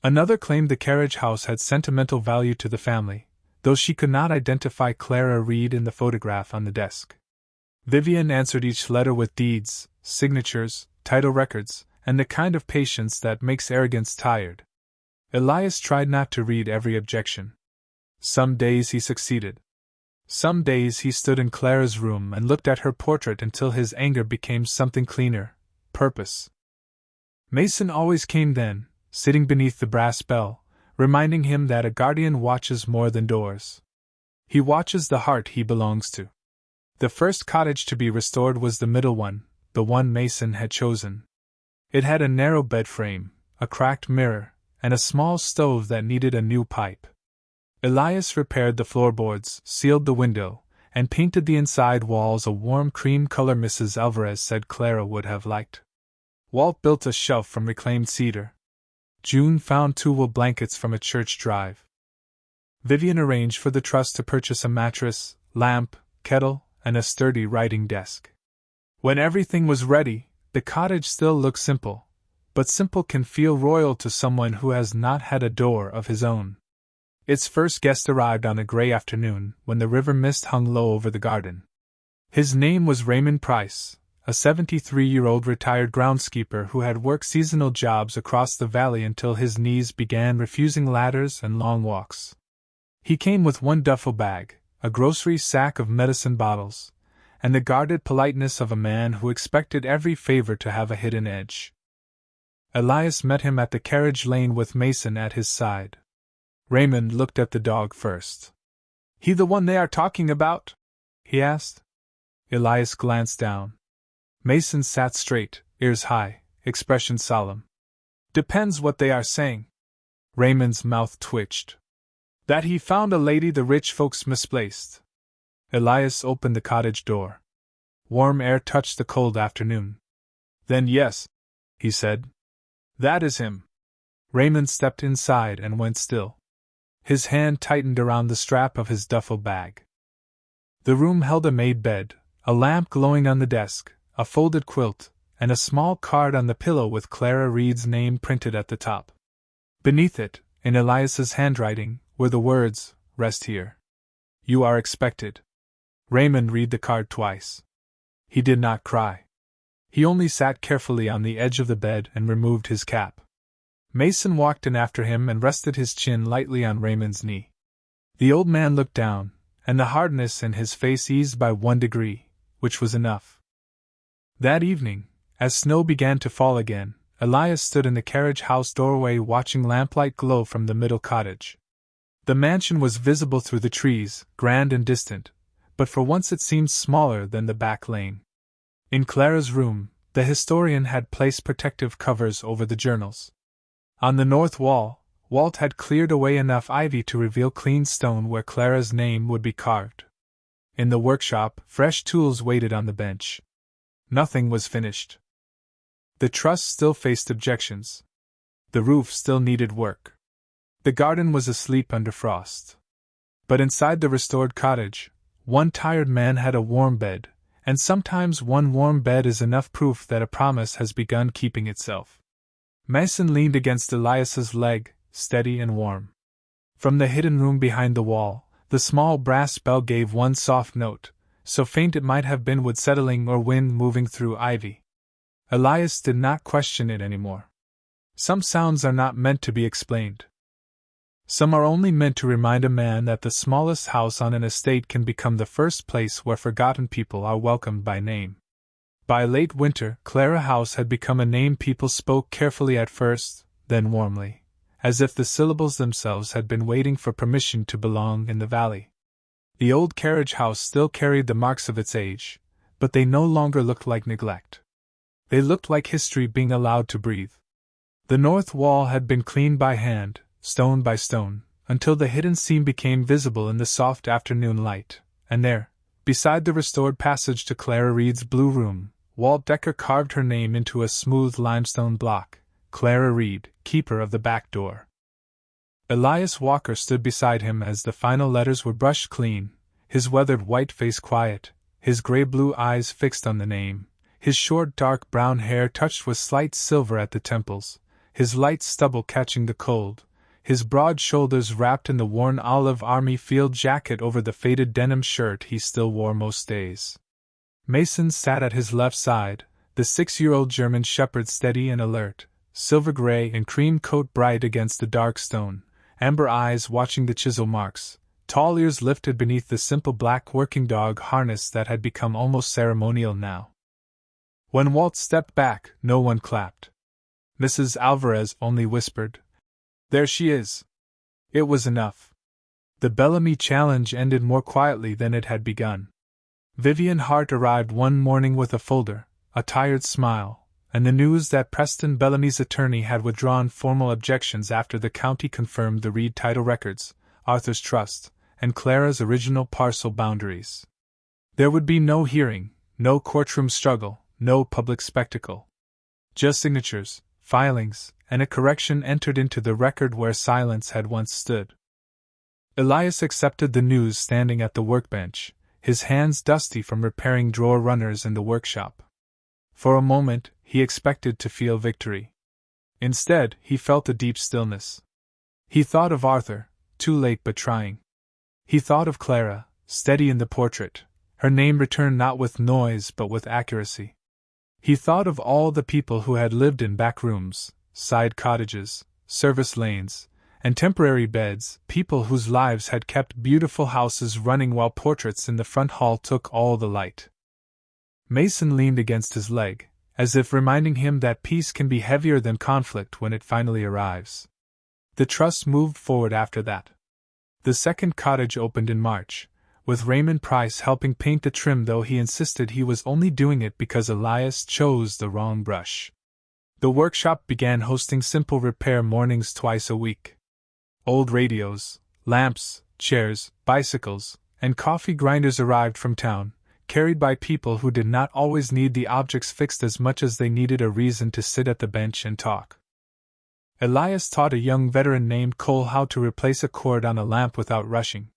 S1: Another claimed the carriage house had sentimental value to the family, though she could not identify Clara Reed in the photograph on the desk. Vivian answered each letter with deeds, signatures, title records, and the kind of patience that makes arrogance tired. Elias tried not to read every objection. Some days he succeeded. Some days he stood in Clara's room and looked at her portrait until his anger became something cleaner: purpose. Mason always came then, sitting beneath the brass bell, reminding him that a guardian watches more than doors. He watches the heart he belongs to. The first cottage to be restored was the middle one, the one Mason had chosen. It had a narrow bed frame, a cracked mirror, and a small stove that needed a new pipe. Elias repaired the floorboards, sealed the window, and painted the inside walls a warm cream color Mrs. Alvarez said Clara would have liked. Walt built a shelf from reclaimed cedar. June found 2 wool blankets from a church drive. Vivian arranged for the trust to purchase a mattress, lamp, kettle, and a sturdy writing desk. When everything was ready, the cottage still looked simple, but simple can feel royal to someone who has not had a door of his own. Its first guest arrived on a gray afternoon when the river mist hung low over the garden. His name was Raymond Price, a 73-year-old retired groundskeeper who had worked seasonal jobs across the valley until his knees began refusing ladders and long walks. He came with 1 duffel bag, a grocery sack of medicine bottles, and the guarded politeness of a man who expected every favor to have a hidden edge. Elias met him at the carriage lane with Mason at his side. Raymond looked at the dog first. "He the one they are talking about?" he asked. Elias glanced down. Mason sat straight, ears high, expression solemn. "Depends what they are saying." Raymond's mouth twitched. "That he found a lady the rich folks misplaced." Elias opened the cottage door. Warm air touched the cold afternoon. "Then yes," he said. "That is him." Raymond stepped inside and went still. His hand tightened around the strap of his duffel bag. The room held a made bed, a lamp glowing on the desk, a folded quilt, and a small card on the pillow with Clara Reed's name printed at the top. Beneath it, in Elias's handwriting, were the words, "Rest here. You are expected." Raymond read the card twice. He did not cry. He only sat carefully on the edge of the bed and removed his cap. Mason walked in after him and rested his chin lightly on Raymond's knee. The old man looked down, and the hardness in his face eased by 1 degree, which was enough. That evening, as snow began to fall again, Elias stood in the carriage house doorway watching lamplight glow from the middle cottage. The mansion was visible through the trees, grand and distant, but for once it seemed smaller than the back lane. In Clara's room, the historian had placed protective covers over the journals. On the north wall, Walt had cleared away enough ivy to reveal clean stone where Clara's name would be carved. In the workshop, fresh tools waited on the bench. Nothing was finished. The trust still faced objections. The roof still needed work. The garden was asleep under frost. But inside the restored cottage, 1 tired man had a warm bed, and sometimes 1 warm bed is enough proof that a promise has begun keeping itself. Mason leaned against Elias's leg, steady and warm. From the hidden room behind the wall, the small brass bell gave one soft note, so faint it might have been wood settling or wind moving through ivy. Elias did not question it any more. Some sounds are not meant to be explained. Some are only meant to remind a man that the smallest house on an estate can become the first place where forgotten people are welcomed by name. By late winter, Clara House had become a name people spoke carefully at first, then warmly, as if the syllables themselves had been waiting for permission to belong in the valley. The old carriage house still carried the marks of its age, but they no longer looked like neglect. They looked like history being allowed to breathe. The north wall had been cleaned by hand, stone by stone, until the hidden seam became visible in the soft afternoon light, and there, beside the restored passage to Clara Reed's blue room, Walt Decker carved her name into a smooth limestone block: Clara Reed, keeper of the back door. Elias Walker stood beside him as the final letters were brushed clean, his weathered white face quiet, his gray-blue eyes fixed on the name, his short dark brown hair touched with slight silver at the temples, his light stubble catching the cold, his broad shoulders wrapped in the worn olive army field jacket over the faded denim shirt he still wore most days. Mason sat at his left side, the 6-year-old German shepherd steady and alert, silver gray and cream coat bright against the dark stone, amber eyes watching the chisel marks, tall ears lifted beneath the simple black working dog harness that had become almost ceremonial now. When Walt stepped back, no one clapped. Mrs. Alvarez only whispered, "There she is." It was enough. The Bellamy challenge ended more quietly than it had begun. Vivian Hart arrived one morning with a folder, a tired smile, and the news that Preston Bellamy's attorney had withdrawn formal objections after the county confirmed the Reed title records, Arthur's trust, and Clara's original parcel boundaries. There would be no hearing, no courtroom struggle, no public spectacle. Just signatures, filings, and a correction entered into the record where silence had once stood. Elias accepted the news standing at the workbench, his hands dusty from repairing drawer runners in the workshop. For a moment, he expected to feel victory. Instead, he felt a deep stillness. He thought of Arthur, too late but trying. He thought of Clara, steady in the portrait, her name returned not with noise but with accuracy. He thought of all the people who had lived in back rooms, side cottages, service lanes, and temporary beds, people whose lives had kept beautiful houses running while portraits in the front hall took all the light. Mason leaned against his leg, as if reminding him that peace can be heavier than conflict when it finally arrives. The trust moved forward after that. The second cottage opened in March, with Raymond Price helping paint the trim, though he insisted he was only doing it because Elias chose the wrong brush. The workshop began hosting simple repair mornings twice a week. Old radios, lamps, chairs, bicycles, and coffee grinders arrived from town, carried by people who did not always need the objects fixed as much as they needed a reason to sit at the bench and talk. Elias taught a young veteran named Cole how to replace a cord on a lamp without rushing.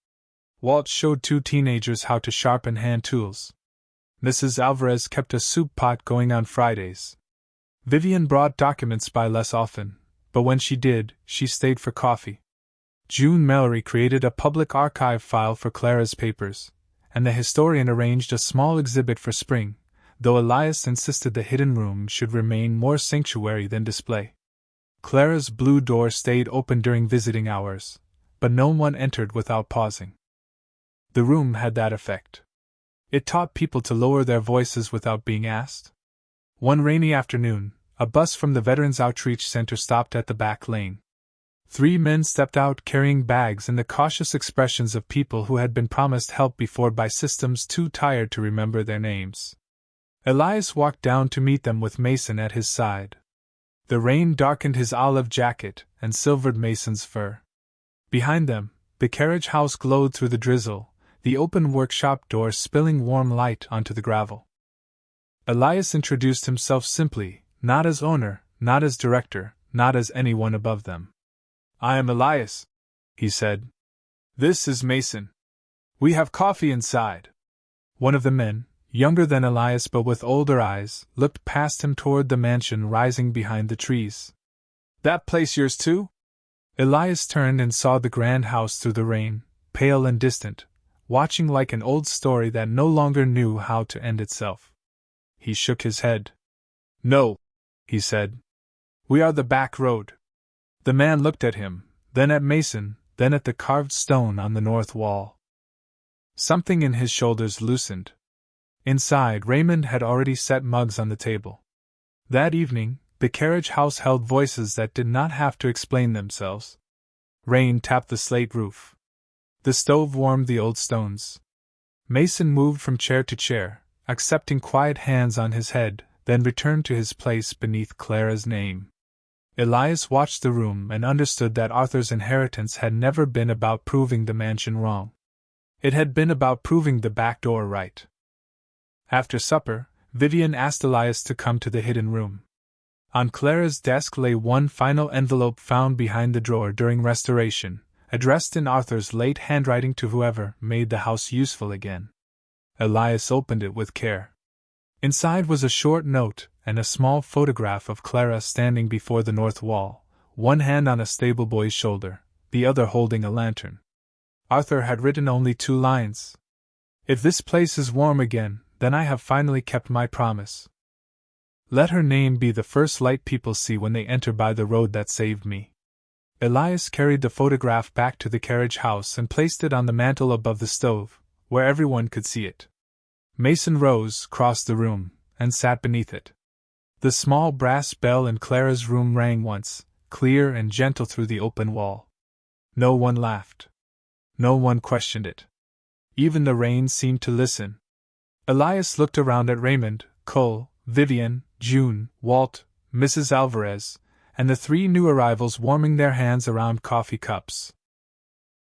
S1: Walt showed 2 teenagers how to sharpen hand tools. Mrs. Alvarez kept a soup pot going on Fridays. Vivian brought documents by less often, but when she did, she stayed for coffee. June Mallory created a public archive file for Clara's papers, and the historian arranged a small exhibit for spring, though Elias insisted the hidden room should remain more sanctuary than display. Clara's blue door stayed open during visiting hours, but no one entered without pausing. The room had that effect. It taught people to lower their voices without being asked. One rainy afternoon, a bus from the Veterans Outreach Center stopped at the back lane. 3 men stepped out carrying bags and the cautious expressions of people who had been promised help before by systems too tired to remember their names. Elias walked down to meet them with Mason at his side. The rain darkened his olive jacket and silvered Mason's fur. Behind them, the carriage house glowed through the drizzle, the open workshop door spilling warm light onto the gravel. Elias introduced himself simply, not as owner, not as director, not as anyone above them. "I am Elias," he said. "This is Mason. We have coffee inside." One of the men, younger than Elias but with older eyes, looked past him toward the mansion rising behind the trees. "That place yours too?" Elias turned and saw the grand house through the rain, pale and distant, watching like an old story that no longer knew how to end itself. He shook his head. "No," he said. "We are the back road." The man looked at him, then at Mason, then at the carved stone on the north wall. Something in his shoulders loosened. Inside, Raymond had already set mugs on the table. That evening, the carriage house held voices that did not have to explain themselves. Rain tapped the slate roof. The stove warmed the old stones. Mason moved from chair to chair, accepting quiet hands on his head, then returned to his place beneath Clara's name. Elias watched the room and understood that Arthur's inheritance had never been about proving the mansion wrong. It had been about proving the back door right. After supper, Vivian asked Elias to come to the hidden room. On Clara's desk lay one final envelope found behind the drawer during restoration, addressed in Arthur's late handwriting to whoever made the house useful again. Elias opened it with care. Inside was a short note and a small photograph of Clara standing before the north wall, one hand on a stable boy's shoulder, the other holding a lantern. Arthur had written only 2 lines. "If this place is warm again, then I have finally kept my promise. Let her name be the first light people see when they enter by the road that saved me." Elias carried the photograph back to the carriage house and placed it on the mantel above the stove, where everyone could see it. Mason rose, crossed the room, and sat beneath it. The small brass bell in Clara's room rang once, clear and gentle through the open wall. No one laughed. No one questioned it. Even the rain seemed to listen. Elias looked around at Raymond, Cole, Vivian, June, Walt, Mrs. Alvarez, and the 3 new arrivals warming their hands around coffee cups.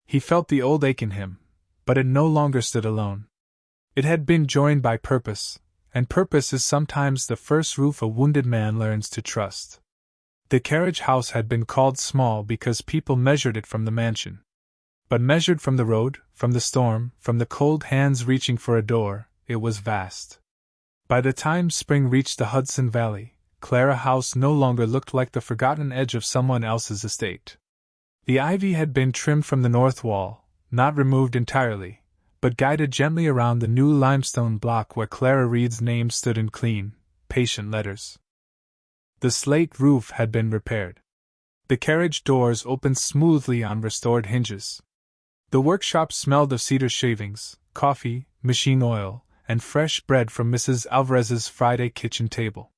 S1: He felt the old ache in him, but it no longer stood alone. It had been joined by purpose, and purpose is sometimes the first roof a wounded man learns to trust. The carriage house had been called small because people measured it from the mansion. But measured from the road, from the storm, from the cold hands reaching for a door, it was vast. By the time spring reached the Hudson Valley, Clara House no longer looked like the forgotten edge of someone else's estate. The ivy had been trimmed from the north wall, not removed entirely, but guided gently around the new limestone block where Clara Reed's name stood in clean, patient letters. The slate roof had been repaired. The carriage doors opened smoothly on restored hinges. The workshop smelled of cedar shavings, coffee, machine oil, and fresh bread from Mrs. Alvarez's Friday kitchen table.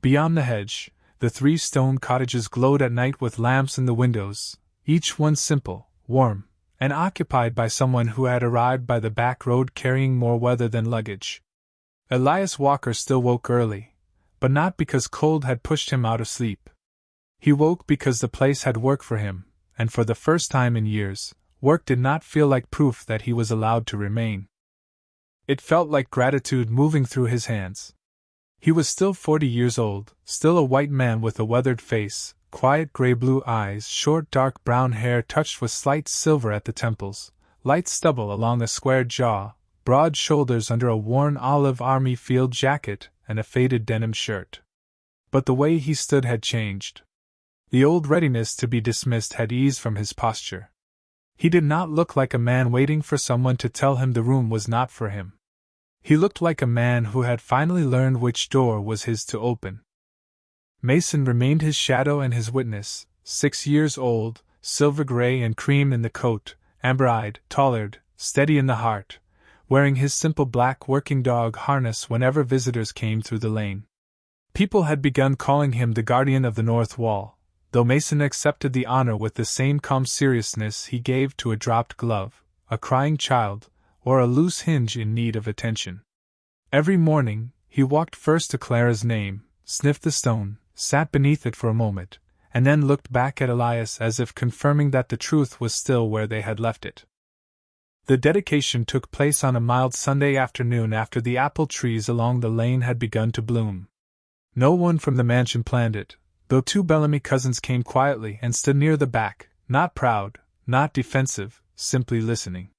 S1: Beyond the hedge, the 3 stone cottages glowed at night with lamps in the windows, each one simple, warm, and occupied by someone who had arrived by the back road carrying more weather than luggage. Elias Walker still woke early, but not because cold had pushed him out of sleep. He woke because the place had work for him, and for the first time in years, work did not feel like proof that he was allowed to remain. It felt like gratitude moving through his hands. He was still 40 years old, still a white man with a weathered face, quiet gray-blue eyes, short dark brown hair touched with slight silver at the temples, light stubble along a square jaw, broad shoulders under a worn olive army field jacket and a faded denim shirt. But the way he stood had changed. The old readiness to be dismissed had eased from his posture. He did not look like a man waiting for someone to tell him the room was not for him. He looked like a man who had finally learned which door was his to open. Mason remained his shadow and his witness, 6 years old, silver gray and cream in the coat, amber-eyed, tallared, steady in the heart, wearing his simple black working dog harness whenever visitors came through the lane. People had begun calling him the guardian of the north wall, though Mason accepted the honor with the same calm seriousness he gave to a dropped glove, a crying child, or a loose hinge in need of attention. Every morning, he walked first to Clara's name, sniffed the stone, sat beneath it for a moment, and then looked back at Elias as if confirming that the truth was still where they had left it. The dedication took place on a mild Sunday afternoon after the apple trees along the lane had begun to bloom. No one from the mansion planned it, though 2 Bellamy cousins came quietly and stood near the back, not proud, not defensive, simply listening.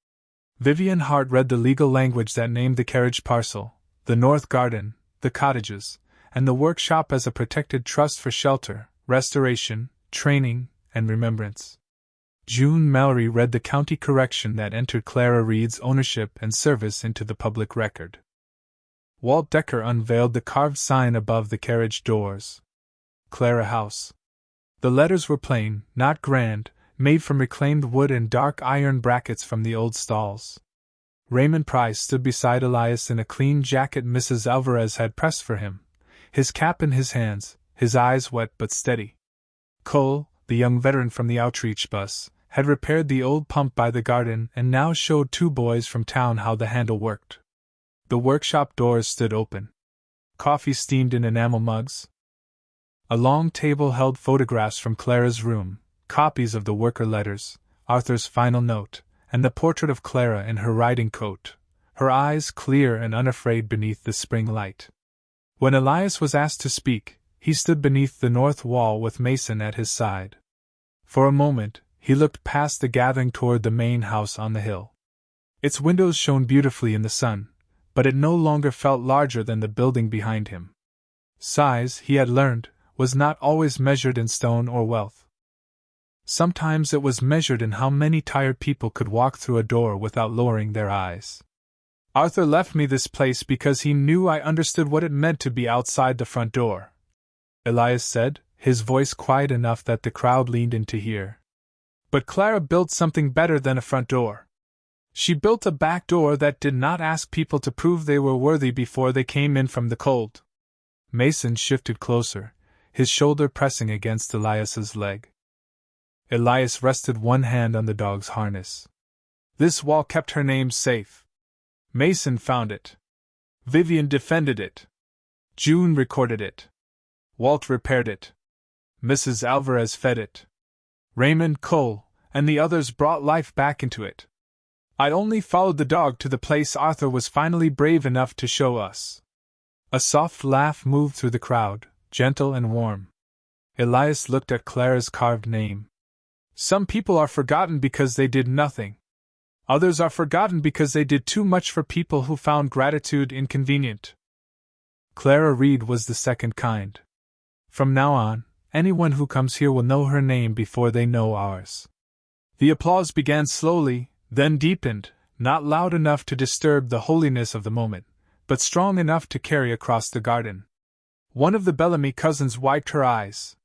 S1: Vivian Hart read the legal language that named the carriage parcel, the north garden, the cottages, and the workshop as a protected trust for shelter, restoration, training, and remembrance. June Mallory read the county correction that entered Clara Reed's ownership and service into the public record. Walt Decker unveiled the carved sign above the carriage doors. Clara House. The letters were plain, not grand, made from reclaimed wood and dark iron brackets from the old stalls. Raymond Price stood beside Elias in a clean jacket Mrs. Alvarez had pressed for him, his cap in his hands, his eyes wet but steady. Cole, the young veteran from the outreach bus, had repaired the old pump by the garden and now showed two boys from town how the handle worked. The workshop doors stood open. Coffee steamed in enamel mugs. A long table held photographs from Clara's room, copies of the worker letters, Arthur's final note, and the portrait of Clara in her riding coat, her eyes clear and unafraid beneath the spring light. When Elias was asked to speak, he stood beneath the north wall with Mason at his side. For a moment, he looked past the gathering toward the main house on the hill. Its windows shone beautifully in the sun, but it no longer felt larger than the building behind him. Size, he had learned, was not always measured in stone or wealth. Sometimes it was measured in how many tired people could walk through a door without lowering their eyes. Arthur left me this place because he knew I understood what it meant to be outside the front door, Elias said, his voice quiet enough that the crowd leaned in to hear. But Clara built something better than a front door. She built a back door that did not ask people to prove they were worthy before they came in from the cold. Mason shifted closer, his shoulder pressing against Elias's leg. Elias rested one hand on the dog's harness. This wall kept her name safe. Mason found it. Vivian defended it. June recorded it. Walt repaired it. Mrs. Alvarez fed it. Raymond, Cole, and the others brought life back into it. I only followed the dog to the place Arthur was finally brave enough to show us. A soft laugh moved through the crowd, gentle and warm. Elias looked at Clara's carved name. Some people are forgotten because they did nothing. Others are forgotten because they did too much for people who found gratitude inconvenient. Clara Reed was the second kind. From now on, anyone who comes here will know her name before they know ours. The applause began slowly, then deepened, not loud enough to disturb the holiness of the moment, but strong enough to carry across the garden. One of the Bellamy cousins wiped her eyes.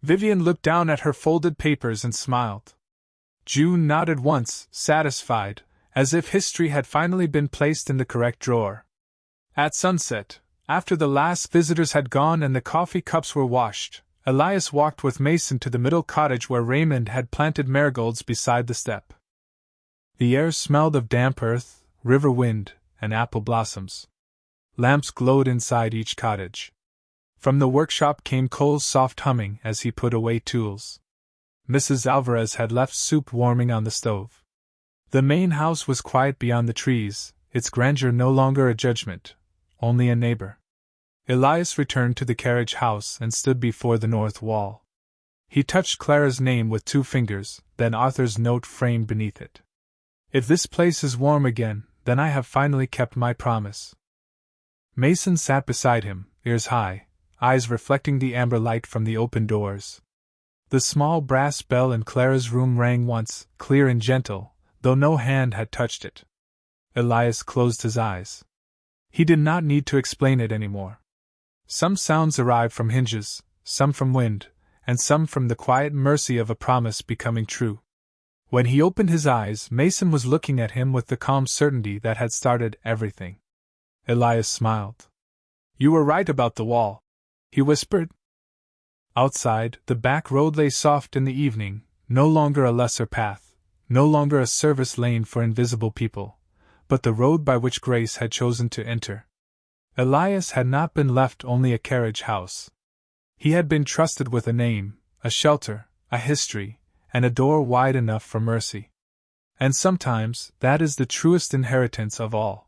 S1: Vivian looked down at her folded papers and smiled. June nodded once, satisfied, as if history had finally been placed in the correct drawer. At sunset, after the last visitors had gone and the coffee cups were washed, Elias walked with Mason to the middle cottage where Raymond had planted marigolds beside the step. The air smelled of damp earth, river wind, and apple blossoms. Lamps glowed inside each cottage. From the workshop came Cole's soft humming as he put away tools. Mrs. Alvarez had left soup warming on the stove. The main house was quiet beyond the trees, its grandeur no longer a judgment, only a neighbor. Elias returned to the carriage house and stood before the north wall. He touched Clara's name with 2 fingers, then Arthur's note framed beneath it. If this place is warm again, then I have finally kept my promise. Mason sat beside him, ears high, eyes reflecting the amber light from the open doors. The small brass bell in Clara's room rang once, clear and gentle, though no hand had touched it. Elias closed his eyes. He did not need to explain it anymore. Some sounds arrived from hinges, some from wind, and some from the quiet mercy of a promise becoming true. When he opened his eyes, Mason was looking at him with the calm certainty that had started everything. Elias smiled. "You were right about the wall," he whispered. Outside, the back road lay soft in the evening, no longer a lesser path, no longer a service lane for invisible people, but the road by which Grace had chosen to enter. Elias had not been left only a carriage house. He had been trusted with a name, a shelter, a history, and a door wide enough for mercy. And sometimes, that is the truest inheritance of all.